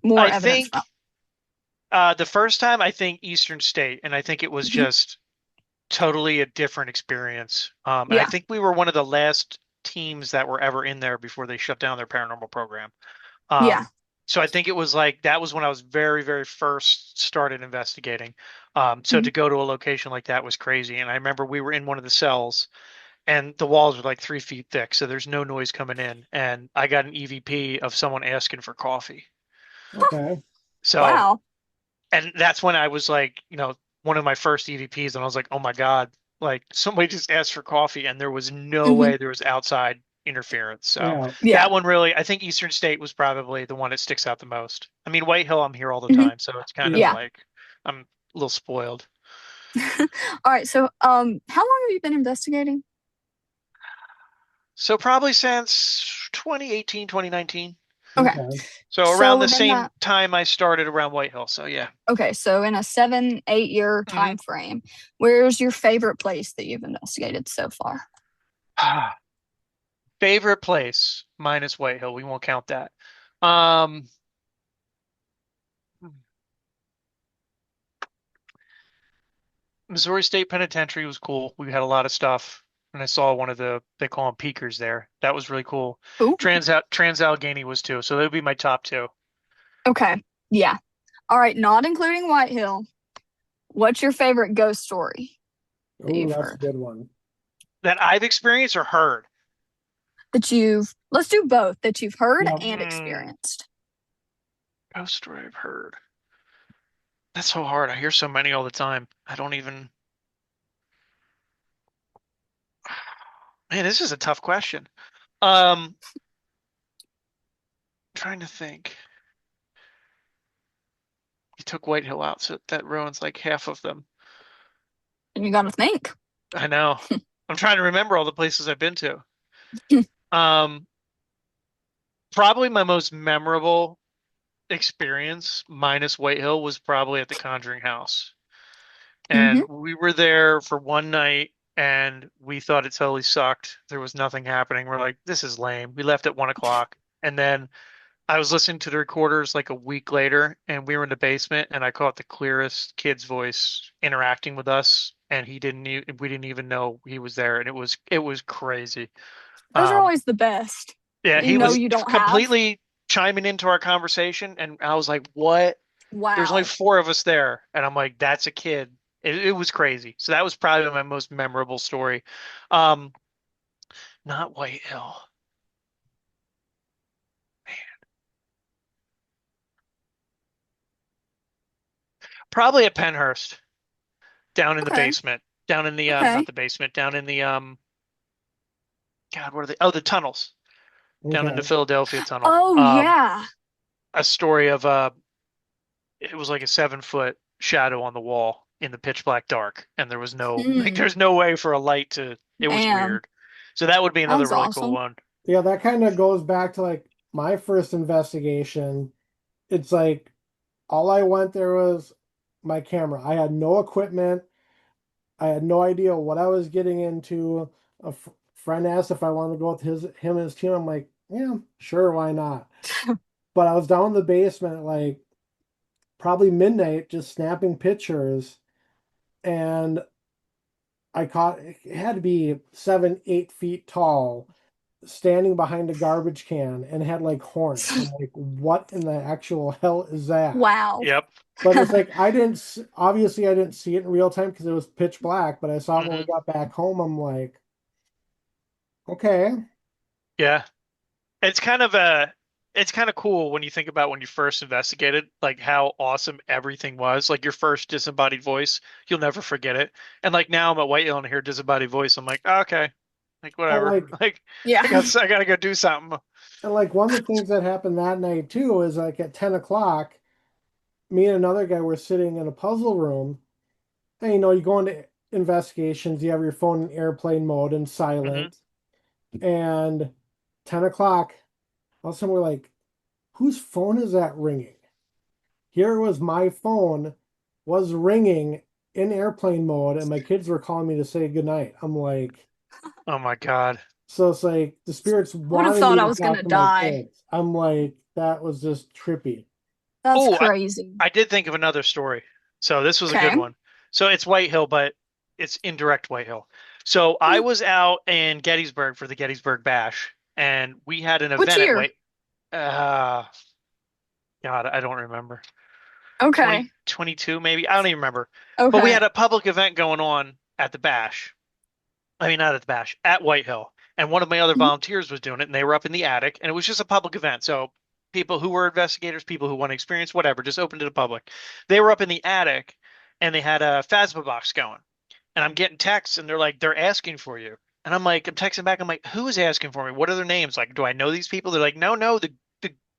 Speaker 2: more
Speaker 3: I
Speaker 2: evidence from?
Speaker 3: think the first time I think Eastern State, and I think it was
Speaker 2: Mhm.
Speaker 3: just totally a different experience. And I
Speaker 2: Yeah.
Speaker 3: think we were one of the last teams that were ever in there before they shut down their paranormal program.
Speaker 2: Yeah.
Speaker 3: Um, so I think it was like that was when I was very, very first started investigating. So
Speaker 2: Mhm.
Speaker 3: to go to a location like that was crazy. And I remember we were in one of the cells and the walls were like 3 feet thick, so there's no noise coming in. And I got an EVP of someone asking for coffee.
Speaker 1: Okay.
Speaker 3: So,
Speaker 2: Wow.
Speaker 3: and that's when I was like, one of my first EVPs, and I was like, oh my God, like somebody just asked for coffee, and there was no
Speaker 2: Hmm.
Speaker 3: way there was outside interference. So
Speaker 1: Yeah.
Speaker 2: Yeah.
Speaker 3: that one really, I think Eastern State was probably the one that sticks out the most. I mean, White Hill, I'm here all the
Speaker 2: Hmm.
Speaker 3: time, so it's kind of
Speaker 1: Yeah.
Speaker 2: Yeah.
Speaker 3: like I'm a little spoiled.
Speaker 2: All right. So, how long have you been investigating?
Speaker 3: So probably since 2018, 2019.
Speaker 2: Okay.
Speaker 1: Okay.
Speaker 3: So
Speaker 2: So
Speaker 3: around the
Speaker 2: within
Speaker 3: same
Speaker 2: that,
Speaker 3: time I started around White Hill. So yeah.
Speaker 2: okay. So in a 7, 8 year
Speaker 3: Mhm.
Speaker 2: time frame, where's your favorite place that you've investigated so far?
Speaker 3: Favorite place minus White Hill. We won't count that. Um, Missouri State Penitentiary was cool. We had a lot of stuff, and I saw one of they call them peakers there. That was really cool.
Speaker 2: Ooh.
Speaker 3: Trans Allegheny was too, so that would be my top two.
Speaker 2: Okay. Yeah. All right. Not including White Hill. What's your favorite ghost story that
Speaker 1: Oh,
Speaker 2: you've
Speaker 1: that's a
Speaker 2: heard?
Speaker 1: good one.
Speaker 3: That I've experienced or heard.
Speaker 2: that you've, let's do both, that you've heard
Speaker 1: Yeah.
Speaker 2: and
Speaker 3: Hmm.
Speaker 2: experienced.
Speaker 3: Ghost story I've heard. That's so hard. I hear so many all the time. I don't even. Man, this is a tough question. Trying to think. You took White Hill out, so that ruins like half of them.
Speaker 2: And you got to think.
Speaker 3: I know. I'm trying to remember all the places I've been to. Um, Probably my most memorable experience, minus White Hill, was probably at the Conjuring House.
Speaker 2: Hmm.
Speaker 3: And we were there for one night and we thought it totally sucked. There was nothing happening. We're like, this is lame. We left at 1 o'clock. And then I was listening to the recorders like a week later, and we were in the basement, and I caught the clearest kid's voice interacting with us, and we didn't even know he was there, and it was crazy.
Speaker 2: Those are
Speaker 3: Um,
Speaker 2: always the best
Speaker 3: yeah,
Speaker 2: that you
Speaker 3: he
Speaker 2: know
Speaker 3: was
Speaker 2: you don't have.
Speaker 3: completely chiming into our conversation, and I was like, "What?" There's only
Speaker 2: Wow.
Speaker 3: four of us there, and I'm like, "That's a kid." It was crazy. So that was probably my most memorable story. Um, Not White Hill. Probably at Penhurst, down in the
Speaker 2: Okay.
Speaker 3: basement, down in the not
Speaker 2: Okay.
Speaker 3: the basement, down in the God, what are they? Oh, the tunnels down in the
Speaker 1: Okay.
Speaker 3: Philadelphia tunnel.
Speaker 2: Oh, yeah.
Speaker 3: A story of it was like a 7 foot shadow on the wall in the pitch black dark, and there was no like
Speaker 2: Hmm.
Speaker 3: there's no way for a light to. It was
Speaker 2: Man,
Speaker 3: weird. So that would be another
Speaker 2: that's
Speaker 3: really cool
Speaker 2: awesome.
Speaker 3: one.
Speaker 1: Yeah, that kind of goes back to like my first investigation. It's like all I went there was my camera. I had no equipment. I had no idea what I was getting into. A friend asked if I wanted to go with him and his team. I'm like, yeah, sure, why not? But I was down in the basement at like probably midnight, just snapping pictures, and I caught it had to be 7, 8 feet tall, standing behind a garbage can and had like horns. I'm like, what in the actual hell is that?
Speaker 2: Wow.
Speaker 3: Yep.
Speaker 1: But it's like obviously I didn't see it in real time because it was pitch black, but I saw it when we
Speaker 3: Hmm.
Speaker 1: got back home. I'm like, okay.
Speaker 3: Yeah. It's kind of it's kind of cool when you think about when you first investigated, like how awesome everything was. Like your first disembodied voice, you'll never forget it. And like now I'm at White Hill and I hear disembodied voice, I'm like, oh, okay, like
Speaker 1: And
Speaker 3: whatever.
Speaker 1: like
Speaker 3: Like
Speaker 2: Yeah.
Speaker 3: I gotta go do something.
Speaker 1: and like one of the things that happened that night too is like at 10 o'clock, me and another guy were sitting in a puzzle room. And you go into investigations, you have your phone in airplane mode and
Speaker 3: Hmm.
Speaker 1: silent. And 10 o'clock, all of a sudden we're like, whose phone is that ringing? Here was my phone was ringing in airplane mode, and my kids were calling me to say goodnight. I'm like,
Speaker 3: Oh my God.
Speaker 1: so it's like the spirits
Speaker 2: I would have
Speaker 1: wanted
Speaker 2: thought
Speaker 1: me
Speaker 2: I
Speaker 1: to
Speaker 2: was
Speaker 1: talk
Speaker 2: gonna
Speaker 1: to my
Speaker 2: die.
Speaker 1: kids. I'm like, that was just trippy.
Speaker 2: That's
Speaker 3: Oh,
Speaker 2: crazy.
Speaker 3: I did think of another story. So this was a good
Speaker 2: Okay.
Speaker 3: one. So it's White Hill, but it's indirect White Hill. So I was out in Gettysburg for the Gettysburg Bash, and we had an
Speaker 2: Which
Speaker 3: event at
Speaker 2: year?
Speaker 3: White. Uh, God, I don't remember.
Speaker 2: Okay.
Speaker 3: 2022 maybe. I don't even remember. But we
Speaker 2: Okay.
Speaker 3: had a public event going on at the Bash. I mean, not at the Bash, at White Hill. And one of my other
Speaker 2: Mhm.
Speaker 3: volunteers was doing it, and they were up in the attic, and it was just a public event. So people who were investigators, people who want to experience, whatever, just open to the public. They were up in the attic, and they had a Phasma box going. And I'm getting texts, and they're asking for you. And I'm texting back. I'm like, who is asking for me? What are their names? Like, do I know these people? They're like, no, no, the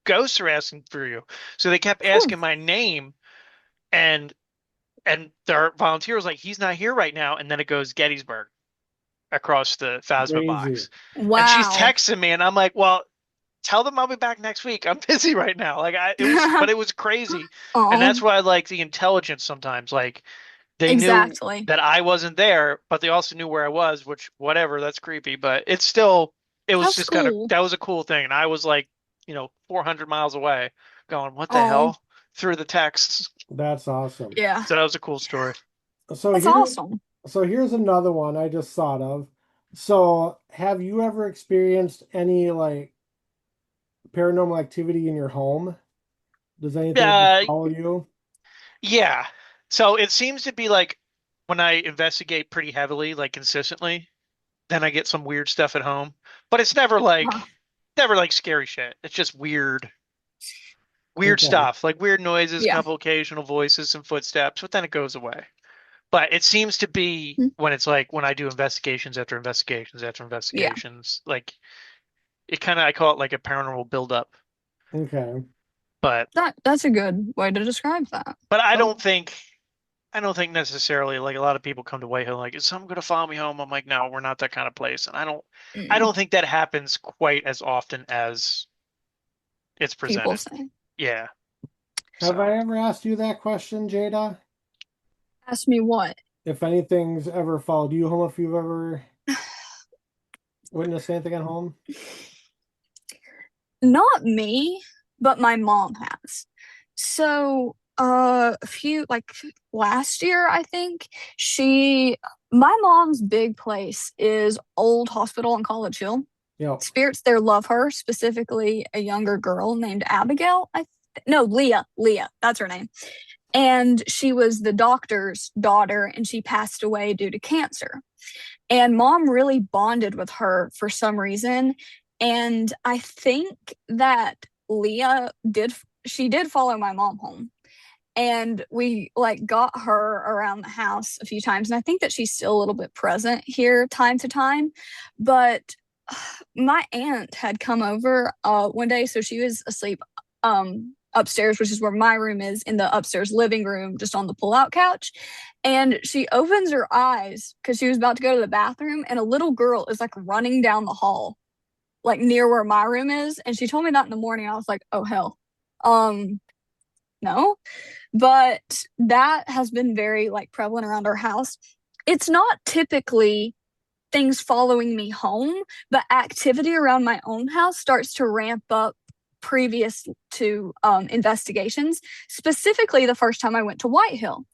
Speaker 3: ghosts are asking for you. So they kept
Speaker 2: Whew.
Speaker 3: asking my name, and their volunteer was like, he's not here right now. And then it goes Gettysburg across the Phasma
Speaker 1: Crazy.
Speaker 3: box. And she's
Speaker 2: Wow.
Speaker 3: texting me, and I'm like, well, tell them I'll be back next week. I'm busy right now. But it was crazy. And
Speaker 2: Oh,
Speaker 3: that's why I like the intelligence sometimes. Like they knew
Speaker 2: exactly.
Speaker 3: that I wasn't there, but they also knew where I was, which whatever, that's creepy. But it was
Speaker 2: That's
Speaker 3: just kind of,
Speaker 2: cool.
Speaker 3: that was a cool thing. And I was like, 400 miles away going, what the
Speaker 2: Oh,
Speaker 3: hell? Through the texts.
Speaker 1: That's awesome.
Speaker 2: yeah.
Speaker 3: So that was a cool story.
Speaker 1: So
Speaker 2: That's
Speaker 1: here,
Speaker 2: awesome.
Speaker 1: so here's another one I just thought of. So have you ever experienced any like paranormal activity in your home? Does anything ever
Speaker 3: Uh,
Speaker 1: follow you?
Speaker 3: Yeah. So it seems to be like when I investigate pretty heavily, like consistently, then I get some weird stuff at home. But it's
Speaker 2: Huh.
Speaker 3: never like scary shit. It's just weird
Speaker 1: Okay.
Speaker 3: stuff, like weird noises,
Speaker 2: Yeah.
Speaker 3: couple occasional voices, some footsteps, but then it goes away. But it seems to be
Speaker 2: Mm.
Speaker 3: when it's like when I do investigations after investigations after
Speaker 2: Yeah.
Speaker 3: investigations, like it kind of I call it like a paranormal buildup.
Speaker 1: Okay.
Speaker 3: But
Speaker 2: That's a good way to describe that.
Speaker 3: but
Speaker 1: Some
Speaker 3: I don't think necessarily like a lot of people come to Whitehill like is someone gonna follow me home? I'm like, no, we're not that kind of place. And I
Speaker 2: Mm.
Speaker 3: don't think that happens quite as often as it's
Speaker 2: People
Speaker 3: presented.
Speaker 2: say.
Speaker 3: Yeah.
Speaker 1: have
Speaker 3: So
Speaker 1: I ever asked you that question, Jada?
Speaker 2: Ask me what?
Speaker 1: If anything's ever followed you home, if you've ever witnessed anything at home?
Speaker 2: Not me, but my mom has. So, a few like last year, I think my mom's big place is Old Hospital on College Hill.
Speaker 1: Yep.
Speaker 2: Spirits there love her, specifically a younger girl named Abigail. No, Leah. Leah, that's her name. And she was the doctor's daughter, and she passed away due to cancer. And mom really bonded with her for some reason. And I think that Leah did follow my mom home. And we like got her around the house a few times. And I think that she's still a little bit present here time to time. But my aunt had come over one day, so she was asleep upstairs, which is where my room is, in the upstairs living room, just on the pull-out couch. And she opens her eyes because she was about to go to the bathroom, and a little girl is like running down the hall, like near where my room is. And she told me that in the morning. I was like, oh hell. No. But that has been very like prevalent around our house. It's not typically things following me home, but activity around my own house starts to ramp up previous to investigations. Specifically, the first time I went to Whitehill,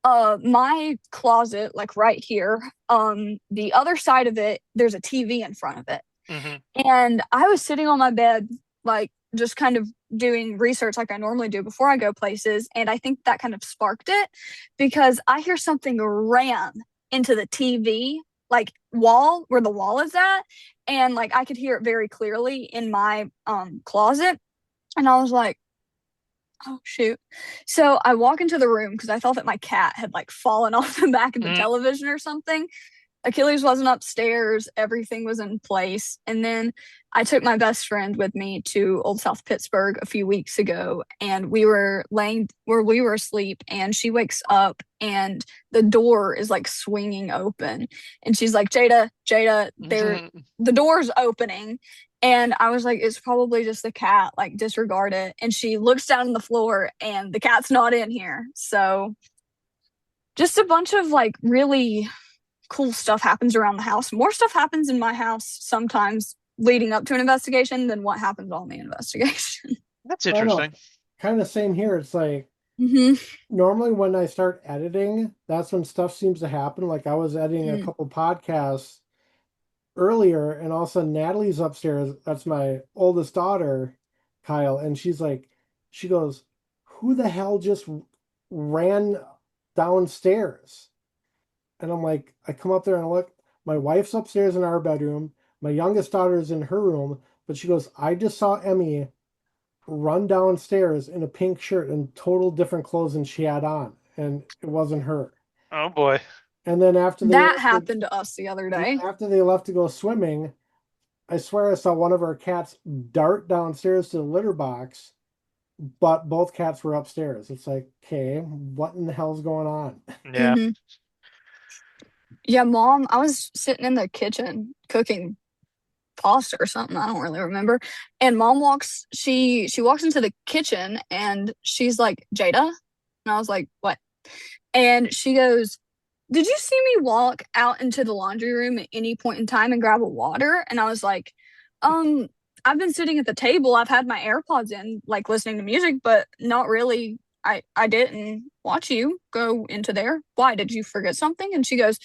Speaker 2: my closet, like right here, the other side of it, there's a TV in front of it.
Speaker 3: hmm
Speaker 2: And I was sitting on my bed, like just kind of doing research like I normally do before I go places. And I think that kind of sparked it because I hear something ran into the TV, like wall where the wall is at. And like I could hear it very clearly in my closet. And I was like, oh shoot. So I walk into the room because I thought that my cat had like fallen off the back of the
Speaker 3: hmm
Speaker 2: television or something. Achilles wasn't upstairs. Everything was in place. And then I took my best friend with me to Old South Pittsburgh a few weeks ago, and we were laying where we were asleep, and she wakes up, and the door is like swinging open, and she's like, "Jada, Jada, the door's opening." And I was like, "It's probably just the cat. Like, disregard it." And she looks down on the floor, and the cat's not in here. So, just a bunch of like really cool stuff happens around the house. More stuff happens in my house sometimes leading up to an investigation than what happens on the investigation.
Speaker 3: That's
Speaker 1: I know.
Speaker 3: interesting.
Speaker 1: Kind of same here. It's like
Speaker 2: Mm-hmm.
Speaker 1: normally when I start editing, that's when stuff seems to happen. Like I was editing a
Speaker 2: Mm.
Speaker 1: couple podcasts earlier, and all of a sudden Natalie's upstairs. That's my oldest daughter, Kyle, and she's like, she goes, "Who the hell just ran downstairs?" And I'm like, I come up there and look. My wife's upstairs in our bedroom. My youngest daughter is in her room, but she goes, "I just saw Emmy run downstairs in a pink shirt and total different clothes than she had on, and it wasn't her."
Speaker 3: Oh boy.
Speaker 1: And then after they
Speaker 2: That
Speaker 1: left
Speaker 2: happened to us the other
Speaker 1: and
Speaker 2: day.
Speaker 1: after they left to go swimming, I swear I saw one of our cats dart downstairs to the litter box, but both cats were upstairs. It's like, okay, what in the hell's going on?
Speaker 3: Yeah.
Speaker 2: Mm-hmm. Yeah, mom, I was sitting in the kitchen cooking pasta or something. I don't really remember. And mom she walks into the kitchen and she's like, Jada? And I was like, what? And she goes, did you see me walk out into the laundry room at any point in time and grab a water? And I was like, um, I've been sitting at the table. I've had my AirPods in, like listening to music, but not really. I didn't watch you go into there. Why? Did you forget something? And she goes,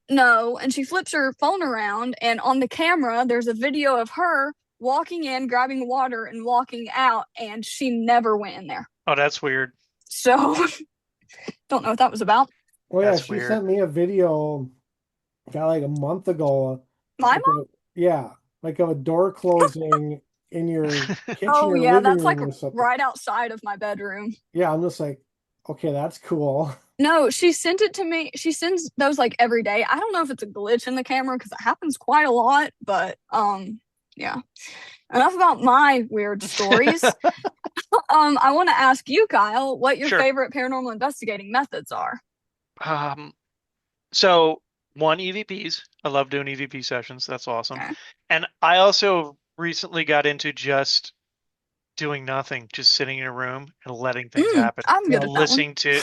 Speaker 2: no. And she flips her phone around, and on the camera, there's a video of her walking in, grabbing water, and walking out, and she never went in there.
Speaker 3: Oh, that's weird.
Speaker 2: So, don't know what that was about.
Speaker 1: Well, yeah,
Speaker 3: That's
Speaker 1: she
Speaker 3: weird.
Speaker 1: sent me a video got like a month ago,
Speaker 2: My
Speaker 1: like
Speaker 2: mom?
Speaker 1: yeah, like a door closing in your kitchen
Speaker 2: Oh
Speaker 1: or
Speaker 2: yeah,
Speaker 1: living
Speaker 2: that's like
Speaker 1: room or something.
Speaker 2: right outside of my bedroom.
Speaker 1: Yeah, I'm just like, okay, that's cool.
Speaker 2: No, she sent it to me. She sends those like every day. I don't know if it's a glitch in the camera because it happens quite a lot, but yeah. Enough about my weird stories. I want to ask you, Kyle, what your
Speaker 3: Sure.
Speaker 2: favorite paranormal investigating methods are.
Speaker 3: Um, so one, EVPs. I love doing EVP sessions. That's awesome.
Speaker 2: Okay.
Speaker 3: And I also recently got into just doing nothing, just sitting in a room and letting things happen.
Speaker 2: I'm good at that one.
Speaker 3: Listening to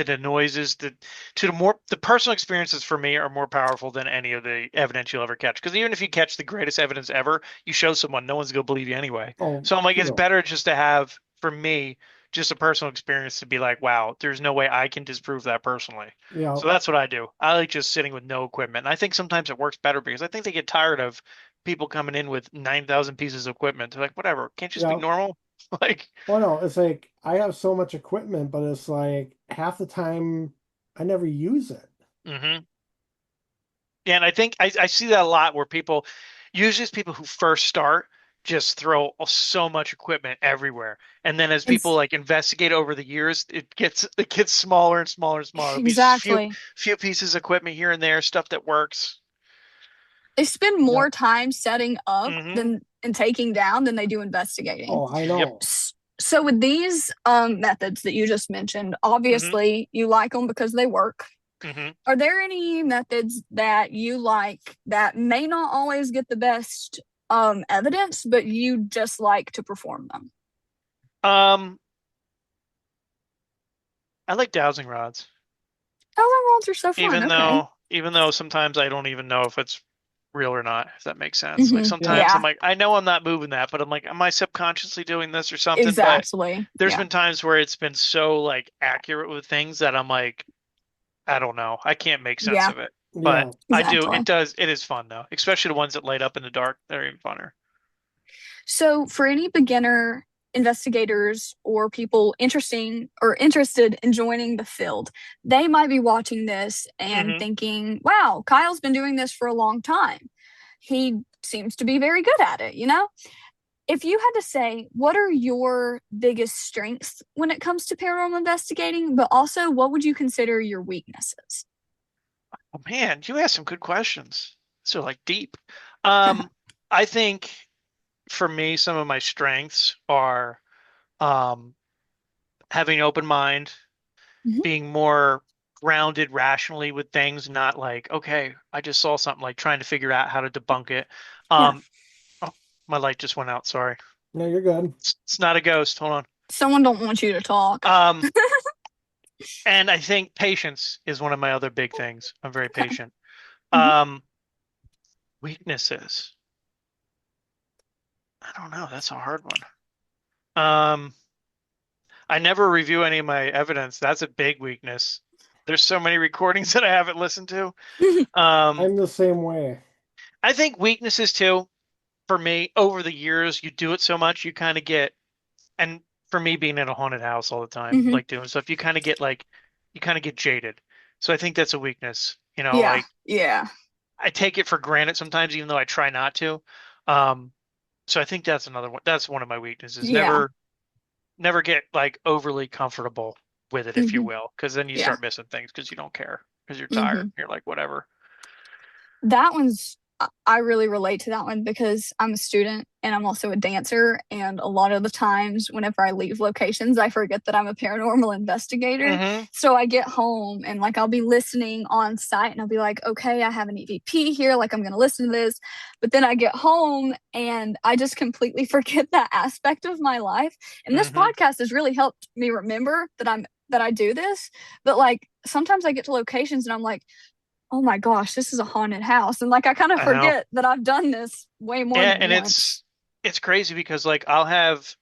Speaker 3: the noises, the personal experiences for me are more powerful than any of the evidence you'll ever catch. Because even if you catch the greatest evidence ever, you show someone, no one's gonna believe you anyway.
Speaker 1: Oh,
Speaker 3: So I'm like, it's
Speaker 1: true.
Speaker 3: better just to have, for me, just a personal experience to be like, wow, there's no way I can disprove that personally.
Speaker 1: Yeah,
Speaker 3: So that's what I do. I like just sitting with no equipment. And I think sometimes it works better because I think they get tired of people coming in with 9,000 pieces of equipment. They're like, whatever, can't you just be
Speaker 1: yeah.
Speaker 3: normal? Like,
Speaker 1: Well, no, it's like I have so much equipment, but it's like half the time I never use it.
Speaker 3: hmm. Yeah, and I think I see that a lot where people, usually it's people who first start, just throw so much equipment everywhere. And then as people
Speaker 2: It's
Speaker 3: like investigate over the years, it gets smaller and smaller and smaller. It'll be just
Speaker 2: exactly.
Speaker 3: few pieces of equipment here and there, stuff that works.
Speaker 2: They spend
Speaker 1: Yeah.
Speaker 2: more time setting up
Speaker 3: Hmm.
Speaker 2: than and taking down than they do investigating.
Speaker 1: Oh, I
Speaker 3: Yep.
Speaker 1: know.
Speaker 2: So with these methods that you just mentioned,
Speaker 3: Hmm.
Speaker 2: obviously you like them because they work.
Speaker 3: Hmm.
Speaker 2: Are there any methods that you like that may not always get the best evidence, but you just like to perform them?
Speaker 3: Um, I like dowsing rods.
Speaker 2: Thousand rods are so fun.
Speaker 3: Even
Speaker 2: Okay.
Speaker 3: though even though sometimes I don't even know if it's real or not, if that makes sense. Like
Speaker 1: Yeah.
Speaker 3: sometimes I'm
Speaker 2: Yeah,
Speaker 3: like, I know I'm not moving that, but I'm like, am I subconsciously doing this or something? But
Speaker 2: exactly.
Speaker 3: there's
Speaker 2: Yeah.
Speaker 3: been times where it's been so like accurate with things that I'm like, I don't know. I can't make sense
Speaker 2: Yeah,
Speaker 3: of it. But
Speaker 1: Yeah.
Speaker 3: I do.
Speaker 2: exactly.
Speaker 3: It is fun though, especially the ones that light up in the dark. They're even funner.
Speaker 2: So, for any beginner investigators or people interested in joining the field, they might be watching this and
Speaker 3: Hmm.
Speaker 2: thinking, "Wow, Kyle's been doing this for a long time. He seems to be very good at it." If you had to say, what are your biggest strengths when it comes to paranormal investigating, but also what would you consider your weaknesses?
Speaker 3: Oh man, you asked some good questions. So like deep. Um, I think for me, some of my strengths are um having an open mind,
Speaker 2: Mhm.
Speaker 3: being more grounded rationally with things, not like, okay, I just saw something, like trying to figure out how to debunk it.
Speaker 2: Yeah,
Speaker 3: Um, oh, my light just went out. Sorry.
Speaker 1: No, you're good.
Speaker 3: It's not a ghost. Hold
Speaker 2: someone don't want you to talk.
Speaker 3: on. And I think patience is one of my other big things. I'm very
Speaker 2: Okay.
Speaker 3: patient.
Speaker 2: Mhm.
Speaker 3: Um, weaknesses. I don't know. That's a hard one. Um, I never review any of my evidence. That's a big weakness. There's so many recordings that I haven't listened to. Um,
Speaker 1: I'm the same way.
Speaker 3: I think weaknesses too. For me, over the years, you do it so much, you kind of get, and for me being in a haunted house all the time,
Speaker 2: Mhm.
Speaker 3: like doing stuff, you kind of get jaded. So I think that's a weakness.
Speaker 2: Yeah,
Speaker 3: Like
Speaker 2: yeah.
Speaker 3: I take it for granted sometimes, even though I try not to. Um, so I think that's another one. That's one of my weaknesses.
Speaker 2: Yeah.
Speaker 3: Never get like overly comfortable with it, if you
Speaker 2: Hmm.
Speaker 3: will, because then you
Speaker 2: Yeah.
Speaker 3: start missing things because you don't care because you're tired.
Speaker 2: Hmm.
Speaker 3: You're like, whatever.
Speaker 2: That one's, I really relate to that one because I'm a student and I'm also a dancer. And a lot of the times, whenever I leave locations, I forget that I'm a paranormal investigator.
Speaker 3: Hmm.
Speaker 2: So I get home and like I'll be listening on site and I'll be like, okay, I have an EVP here. Like I'm going to listen to this. But then I get home and I just completely forget that aspect of my life. And this
Speaker 3: Hmm.
Speaker 2: podcast has really helped me remember that I do this. But like sometimes I get to locations and I'm like, oh my gosh, this is a haunted house. And like I kind of
Speaker 3: I know.
Speaker 2: forget that I've done this way more
Speaker 3: Yeah,
Speaker 2: than
Speaker 3: and
Speaker 2: once.
Speaker 3: it's crazy because like I'll have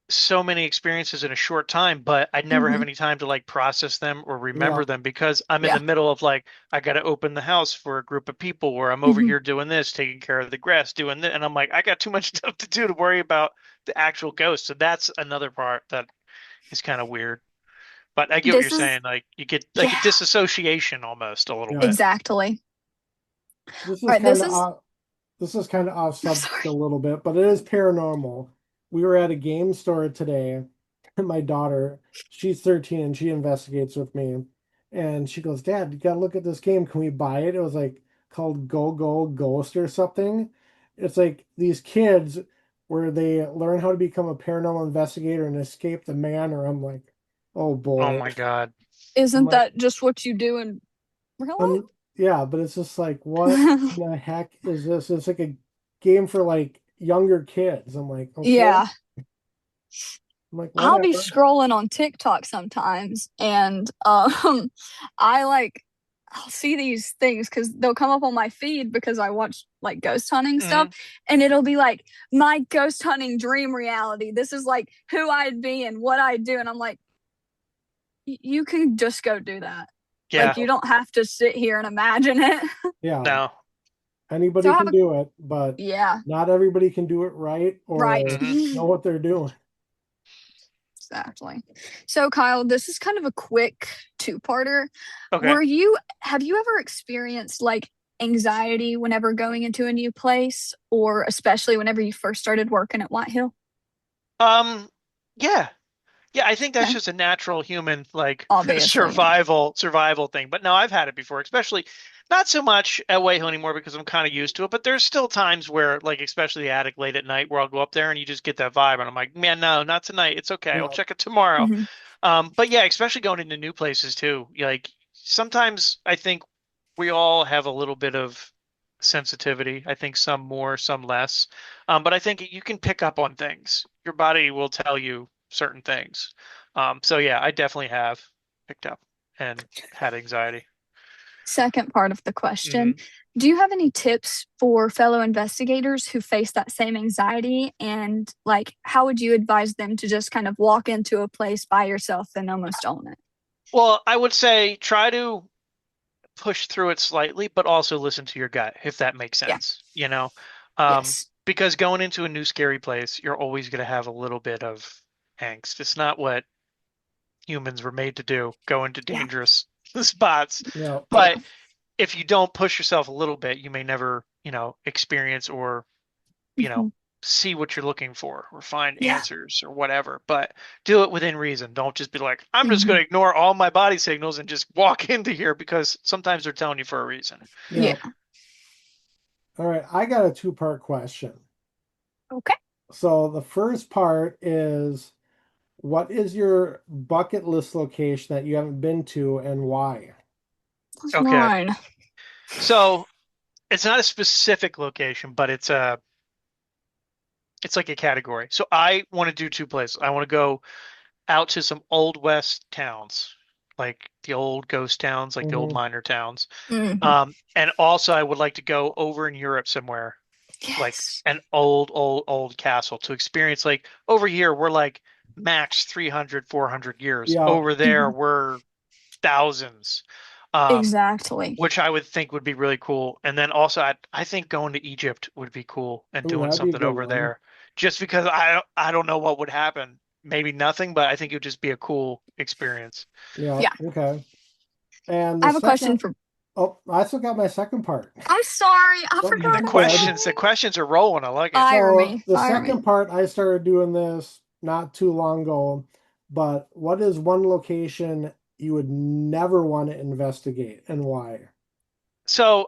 Speaker 3: so many experiences in a short time, but I never have
Speaker 2: Hmm.
Speaker 3: any time to like process them or remember
Speaker 1: Yeah.
Speaker 3: them because I'm in the
Speaker 2: Yeah.
Speaker 3: middle of like I got to open the house for a group of people, or I'm over
Speaker 2: Hmm.
Speaker 3: here doing this, taking care of the grass, doing that, and I'm like I got too much stuff to do to worry about the actual ghost. So that's another part that is kind of weird. But I get what you're
Speaker 2: This is,
Speaker 3: saying. Like you get like a
Speaker 2: yeah,
Speaker 3: disassociation almost a little
Speaker 1: Yeah.
Speaker 3: bit.
Speaker 2: exactly.
Speaker 1: This
Speaker 2: All
Speaker 1: is
Speaker 2: right, this
Speaker 1: kind
Speaker 2: is,
Speaker 1: of this is kind of off
Speaker 2: I'm
Speaker 1: subject a
Speaker 2: sorry.
Speaker 1: little bit, but it is paranormal. We were at a game store today, and my daughter, she's 13 and she investigates with me. And she goes, Dad, you gotta look at this game. Can we buy it? It was like called Go Go Ghost or something. It's like these kids where they learn how to become a paranormal investigator and escape the manor. I'm like, oh
Speaker 3: Oh
Speaker 1: boy.
Speaker 3: my God.
Speaker 1: I'm
Speaker 2: Isn't
Speaker 1: like,
Speaker 2: that just what you do in real life?
Speaker 1: yeah, but it's just like, what in the heck is this? It's like a game for like younger kids. I'm like, okay.
Speaker 2: Yeah.
Speaker 1: I'm like,
Speaker 2: I'll be
Speaker 1: whatever.
Speaker 2: scrolling on TikTok sometimes and I like I'll see these things because they'll come up on my feed because I watch like ghost hunting stuff
Speaker 3: Hmm.
Speaker 2: and it'll be like my ghost hunting dream reality. This is like who I'd be and what I'd do. And I'm like, you can just go do that.
Speaker 3: Yeah.
Speaker 2: Like you don't have to sit here and imagine it.
Speaker 1: Yeah,
Speaker 3: No.
Speaker 2: So
Speaker 1: anybody
Speaker 2: I have
Speaker 1: can
Speaker 2: a
Speaker 1: do it, but
Speaker 2: yeah,
Speaker 1: not everybody can do it right
Speaker 2: right.
Speaker 1: or
Speaker 3: Hmm.
Speaker 1: know what they're doing.
Speaker 2: Exactly. So, Kyle, this is kind of a quick two-parter.
Speaker 3: Okay.
Speaker 2: Have you ever experienced like anxiety whenever going into a new place, or especially whenever you first started working at White Hill?
Speaker 3: Um, yeah. Yeah, I think that's
Speaker 2: Okay.
Speaker 3: just a natural human like
Speaker 2: Obviously, yeah.
Speaker 3: survival thing. But no, I've had it before, especially not so much at Wayhill anymore because I'm kind of used to it. But there's still times where, like, especially the attic late at night, where I'll go up there and you just get that vibe, and I'm like, man, no, not tonight. It's okay. I'll
Speaker 1: Yeah,
Speaker 3: check it tomorrow.
Speaker 2: Hmm.
Speaker 3: But yeah, especially going into new places too. Like sometimes I think we all have a little bit of sensitivity. I think some more, some less. But I think you can pick up on things. Your body will tell you certain things. So yeah, I definitely have picked up and had anxiety.
Speaker 2: Second part of the question.
Speaker 3: Hmm.
Speaker 2: Do you have any tips for fellow investigators who face that same anxiety? And like, how would you advise them to just kind of walk into a place by yourself and almost own it?
Speaker 3: Well, I would say try to push through it slightly, but also listen to your gut, if that makes
Speaker 2: Yeah.
Speaker 3: sense, you know?
Speaker 2: Yes.
Speaker 3: Because going into a new scary place, you're always going to have a little bit of angst. It's not what humans were made to do, go into
Speaker 2: Yeah.
Speaker 3: dangerous spots.
Speaker 1: yeah,
Speaker 2: Yeah.
Speaker 3: But if you don't push yourself a little bit, you may never, experience or, you know,
Speaker 2: Mhm.
Speaker 3: see what you're looking for or find
Speaker 2: Yeah.
Speaker 3: answers or whatever. But do it within reason. Don't just be like, I'm just going
Speaker 2: Mhm.
Speaker 3: to ignore all my body signals and just walk into here because sometimes they're telling you for a reason.
Speaker 1: yeah.
Speaker 2: Yeah.
Speaker 1: All right, I got a two-part question.
Speaker 2: Okay.
Speaker 1: So the first part is, what is your bucket list location that you haven't been to and why?
Speaker 2: That's
Speaker 3: Okay.
Speaker 2: mine.
Speaker 3: So it's not a specific location, but it's like a category. So I want to do two places. I want to go out to some old west towns, like the old ghost towns, like the old
Speaker 1: Hmm.
Speaker 3: miner towns.
Speaker 2: Hmm.
Speaker 3: And also I would like to go over in Europe somewhere, like
Speaker 2: Yes.
Speaker 3: an old castle to experience like over here we're like max 300, 400 years.
Speaker 1: Yeah,
Speaker 3: Over there
Speaker 2: Hmm.
Speaker 3: we're thousands. Um,
Speaker 2: Exactly.
Speaker 3: which I would think would be really cool. And then also, I think going to Egypt would be cool and
Speaker 1: oh,
Speaker 3: doing
Speaker 1: that'd be a
Speaker 3: something
Speaker 1: good
Speaker 3: over
Speaker 1: one.
Speaker 3: there, just because I don't know what would happen. Maybe nothing, but I think it would just be a cool experience.
Speaker 1: Yeah,
Speaker 2: Yeah.
Speaker 1: okay. And
Speaker 2: I
Speaker 1: the
Speaker 2: have a question
Speaker 1: second,
Speaker 2: for.
Speaker 1: oh, I still got my second part.
Speaker 2: I'm sorry. I
Speaker 1: No,
Speaker 2: forgot
Speaker 3: The
Speaker 1: you're
Speaker 2: I'm
Speaker 1: good.
Speaker 3: questions, the
Speaker 2: sorry.
Speaker 3: questions are rolling. I like it.
Speaker 2: Fire
Speaker 1: So
Speaker 2: me.
Speaker 1: the
Speaker 2: Fire me.
Speaker 1: second part, I started doing this not too long ago, but what is one location you would never want to investigate and why?
Speaker 3: So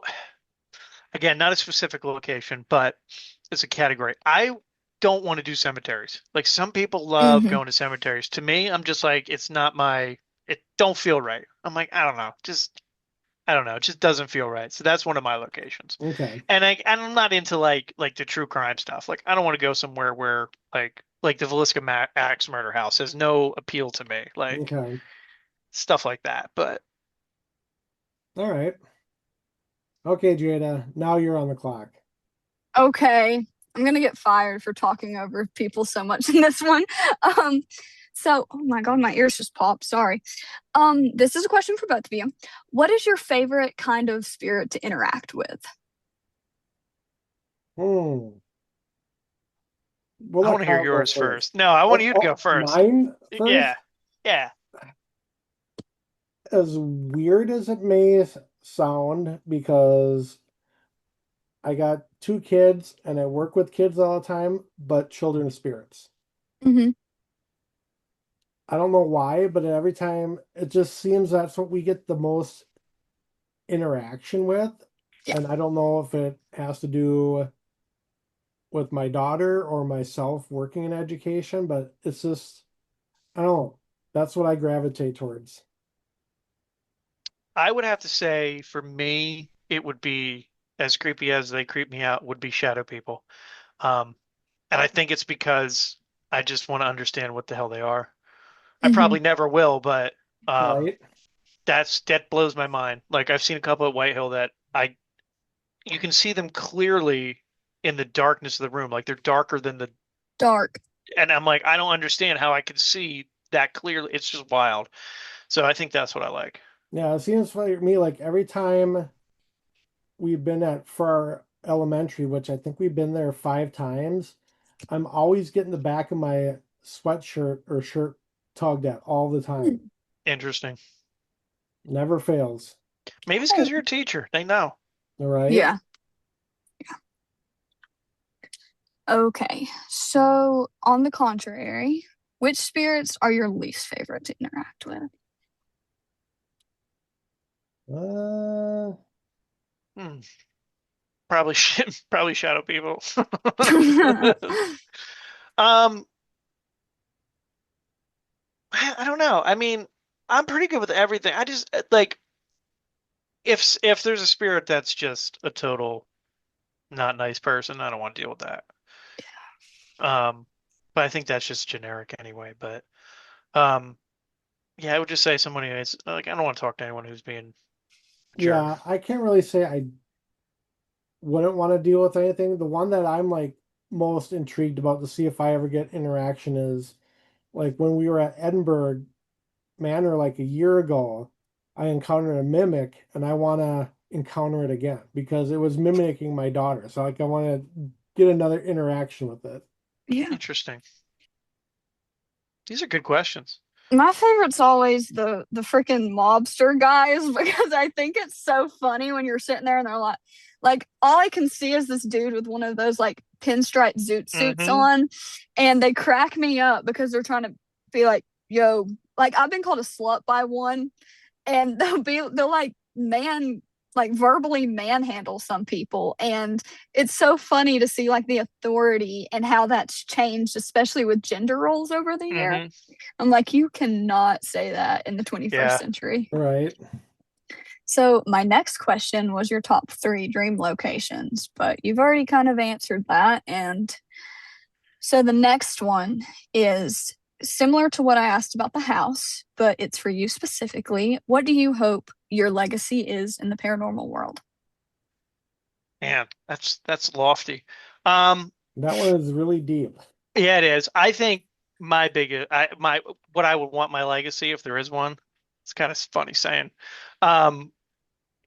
Speaker 3: again, not a specific location, but it's a category. I don't want to do cemeteries. Like some people love
Speaker 2: Hmm.
Speaker 3: going to cemeteries. To me, I'm just like, it's not my, it don't feel right. I'm like, I don't know. Just I don't know. It just doesn't feel right. So that's one of my locations.
Speaker 1: Okay.
Speaker 3: And I'm not into like the true crime stuff. Like I don't want to go somewhere where like the Axe murder house has no appeal to me. Like
Speaker 1: Okay.
Speaker 3: stuff like that. But
Speaker 1: All right. Okay, Jada, now you're on the clock.
Speaker 2: Okay. I'm gonna get fired for talking over people so much in this one. Um, oh my god, my ears just popped. Sorry. This is a question for both of you. What is your favorite kind of spirit to interact with?
Speaker 1: Hmm. We'll
Speaker 3: I
Speaker 1: let
Speaker 3: want to hear
Speaker 1: Kyle go
Speaker 3: yours
Speaker 1: first.
Speaker 3: first. No, I want
Speaker 1: Oh,
Speaker 3: you to go
Speaker 1: oh,
Speaker 3: first.
Speaker 1: mine
Speaker 3: Yeah.
Speaker 1: first?
Speaker 3: Yeah.
Speaker 1: as weird as it may sound, because I got two kids and I work with kids all the time, but children spirits.
Speaker 2: Hmm.
Speaker 1: I don't know why, but every time it just seems that's what we get the most interaction with.
Speaker 2: Yeah.
Speaker 1: And I don't know if it has to do with my daughter or myself working in education, but it's just, I don't know. That's what I gravitate towards.
Speaker 3: I would have to say for me, it would be as creepy as they creep me out would be shadow people. Um, and I think it's because I just want to understand what the hell they are. I
Speaker 2: Hmm.
Speaker 3: probably never will, but um,
Speaker 1: Right?
Speaker 3: that blows my mind. Like I've seen a couple at White Hill that I you can see them clearly in the darkness of the room. Like they're darker than the
Speaker 2: Dark.
Speaker 3: and I'm like, I don't understand how I can see that clearly. It's just wild. So I think that's what I like.
Speaker 1: Yeah, it seems for me like every time we've been at for our elementary, which I think we've been there 5 times, I'm always getting the back of my sweatshirt or shirt tugged at all the time.
Speaker 2: Hmm.
Speaker 3: Interesting.
Speaker 1: Never fails.
Speaker 3: Maybe it's because
Speaker 2: Oh,
Speaker 3: you're a teacher. They know.
Speaker 1: All right.
Speaker 2: yeah. Okay. So, on the contrary, which spirits are your least favorite to interact with?
Speaker 1: Uh,
Speaker 3: Hmm. Probably probably shadow people. Um, I don't know. I mean, I'm pretty good with everything. I just like if there's a spirit that's just a total not nice person, I don't want to deal with that. Um, but I think that's just generic anyway. But um, yeah, I would just say somebody is like I don't want to talk to anyone who's being a jerk.
Speaker 1: yeah, I can't really say I wouldn't want to deal with anything. The one that I'm like most intrigued about to see if I ever get interaction is like when we were at Edinburgh Manor like a year ago, I encountered a mimic and I want to encounter it again because it was mimicking my daughter. So like I want to get another interaction with it.
Speaker 2: Yeah.
Speaker 3: Interesting. These are good questions.
Speaker 2: My favorite's always the freaking mobster guys because I think it's so funny when you're sitting there and they're like all I can see is this dude with one of those like pinstripe zoot suits
Speaker 3: Hmm.
Speaker 2: on, and they crack me up because they're trying to be like, yo, like I've been called a slut by one, and they'll like verbally manhandle some people, and it's so funny to see like the authority and how that's changed, especially with gender roles over the year.
Speaker 3: Hmm.
Speaker 2: I'm like, you cannot say that in the 21st
Speaker 3: Yeah.
Speaker 2: century.
Speaker 1: Right.
Speaker 2: So my next question was your top three dream locations, but you've already kind of answered that. And so the next one is similar to what I asked about the house, but it's for you specifically. What do you hope your legacy is in the paranormal world?
Speaker 3: Man, that's lofty. Um,
Speaker 1: That one is really deep.
Speaker 3: yeah, it is. I think my biggest, my what I would want my legacy if there is one. It's kind of funny saying. Um,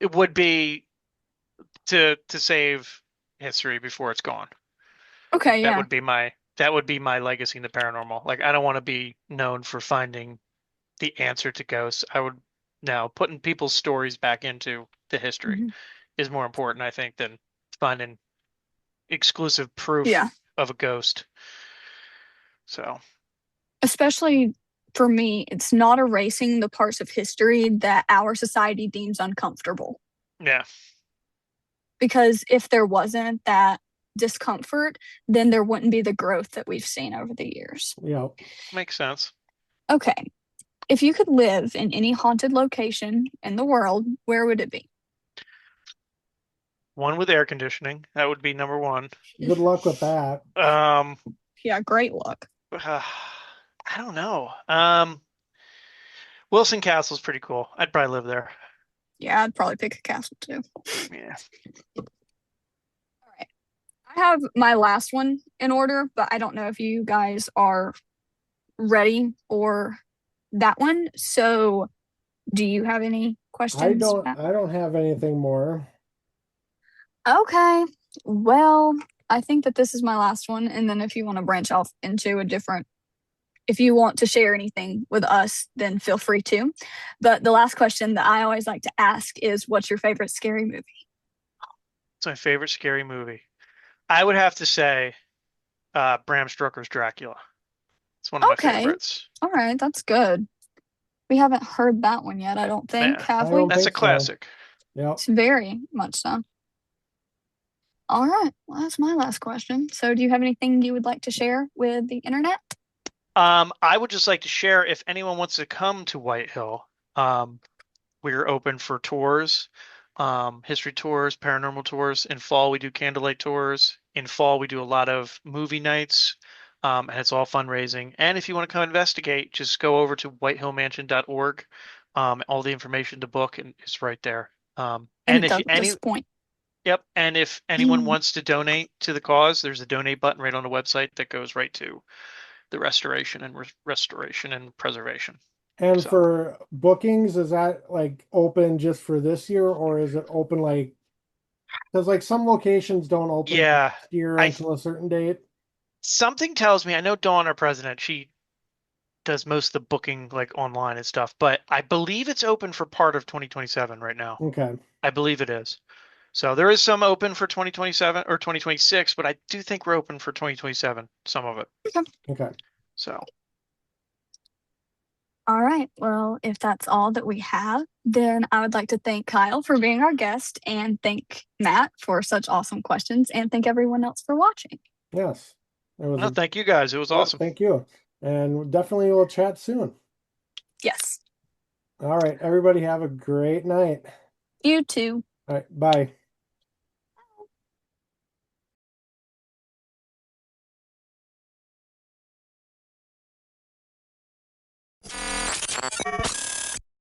Speaker 3: it would be to save history before it's gone.
Speaker 2: Okay,
Speaker 3: That
Speaker 2: yeah.
Speaker 3: would be my legacy in the paranormal. Like I don't want to be known for finding the answer to ghosts. I would now putting people's stories back into the history
Speaker 2: Mhm.
Speaker 3: is more important, I think, than finding exclusive proof
Speaker 2: Yeah.
Speaker 3: of a ghost. So,
Speaker 2: Especially for me, it's not erasing the parts of history that our society deems uncomfortable.
Speaker 3: yeah,
Speaker 2: Because if there wasn't that discomfort, then there wouldn't be the growth that we've seen over the years.
Speaker 1: Yeah.
Speaker 3: makes sense.
Speaker 2: Okay. If you could live in any haunted location in the world, where would it be?
Speaker 3: One with air conditioning. That would be number one.
Speaker 1: Good luck with that.
Speaker 3: Um,
Speaker 2: Yeah, great luck.
Speaker 3: I don't know. Wilson Castle's pretty cool. I'd probably live there.
Speaker 2: Yeah, I'd probably pick a castle too.
Speaker 3: Yeah.
Speaker 2: All right. I have my last one in order, but I don't know if you guys are ready for that one. So, do you have any questions, Matt?
Speaker 1: I don't have anything more.
Speaker 2: Okay. Well, I think that this is my last one. And then if you want to branch off into a different if you want to share anything with us, then feel free to. But the last question that I always like to ask is, what's your favorite scary movie?
Speaker 3: It's my favorite scary movie. I would have to say Bram Stoker's Dracula. It's one of my
Speaker 2: Okay.
Speaker 3: favorites.
Speaker 2: All right, that's good. We haven't heard that one yet, I don't think,
Speaker 3: Yeah,
Speaker 2: have
Speaker 1: I
Speaker 2: we?
Speaker 1: don't
Speaker 3: that's a
Speaker 1: think so.
Speaker 3: classic.
Speaker 1: Yep.
Speaker 2: It's very much so. All right, well, that's my last question. So, do you have anything you would like to share with the internet?
Speaker 3: I would just like to share if anyone wants to come to White Hill, we're open for tours, history tours, paranormal tours. In fall, we do candlelight tours. In fall, we do a lot of movie nights, and it's all fundraising. And if you want to come investigate, just go over to whitehillmansion.org. All the information to book is right there.
Speaker 2: And
Speaker 3: And
Speaker 2: it
Speaker 3: if you,
Speaker 2: doesn't disappoint.
Speaker 3: yep, and if anyone wants to donate to the cause, there's a donate button right on the website that goes right to the restoration and preservation.
Speaker 1: And
Speaker 3: So
Speaker 1: for bookings, is that like open just for this year, or is it open like, because like some locations don't open
Speaker 3: yeah,
Speaker 1: next year
Speaker 3: I
Speaker 1: until a certain date?
Speaker 3: something tells me I know Dawn, our president, she does most of the booking like online and stuff, but I believe it's open for part of 2027 right now.
Speaker 1: Okay.
Speaker 3: I believe it is. So there is some open for 2027 or 2026, but I do think we're open for 2027, some of it.
Speaker 1: Okay.
Speaker 3: So
Speaker 2: All right. Well, if that's all that we have, then I would like to thank Kyle for being our guest and thank Matt for such awesome questions and thank everyone else for watching.
Speaker 1: Yes. It was
Speaker 3: no,
Speaker 1: a,
Speaker 3: thank you guys. It was
Speaker 1: yep,
Speaker 3: awesome.
Speaker 1: thank you. And definitely we'll chat soon.
Speaker 2: Yes.
Speaker 1: All right. Everybody have a great night.
Speaker 2: You too.
Speaker 1: All right. Bye.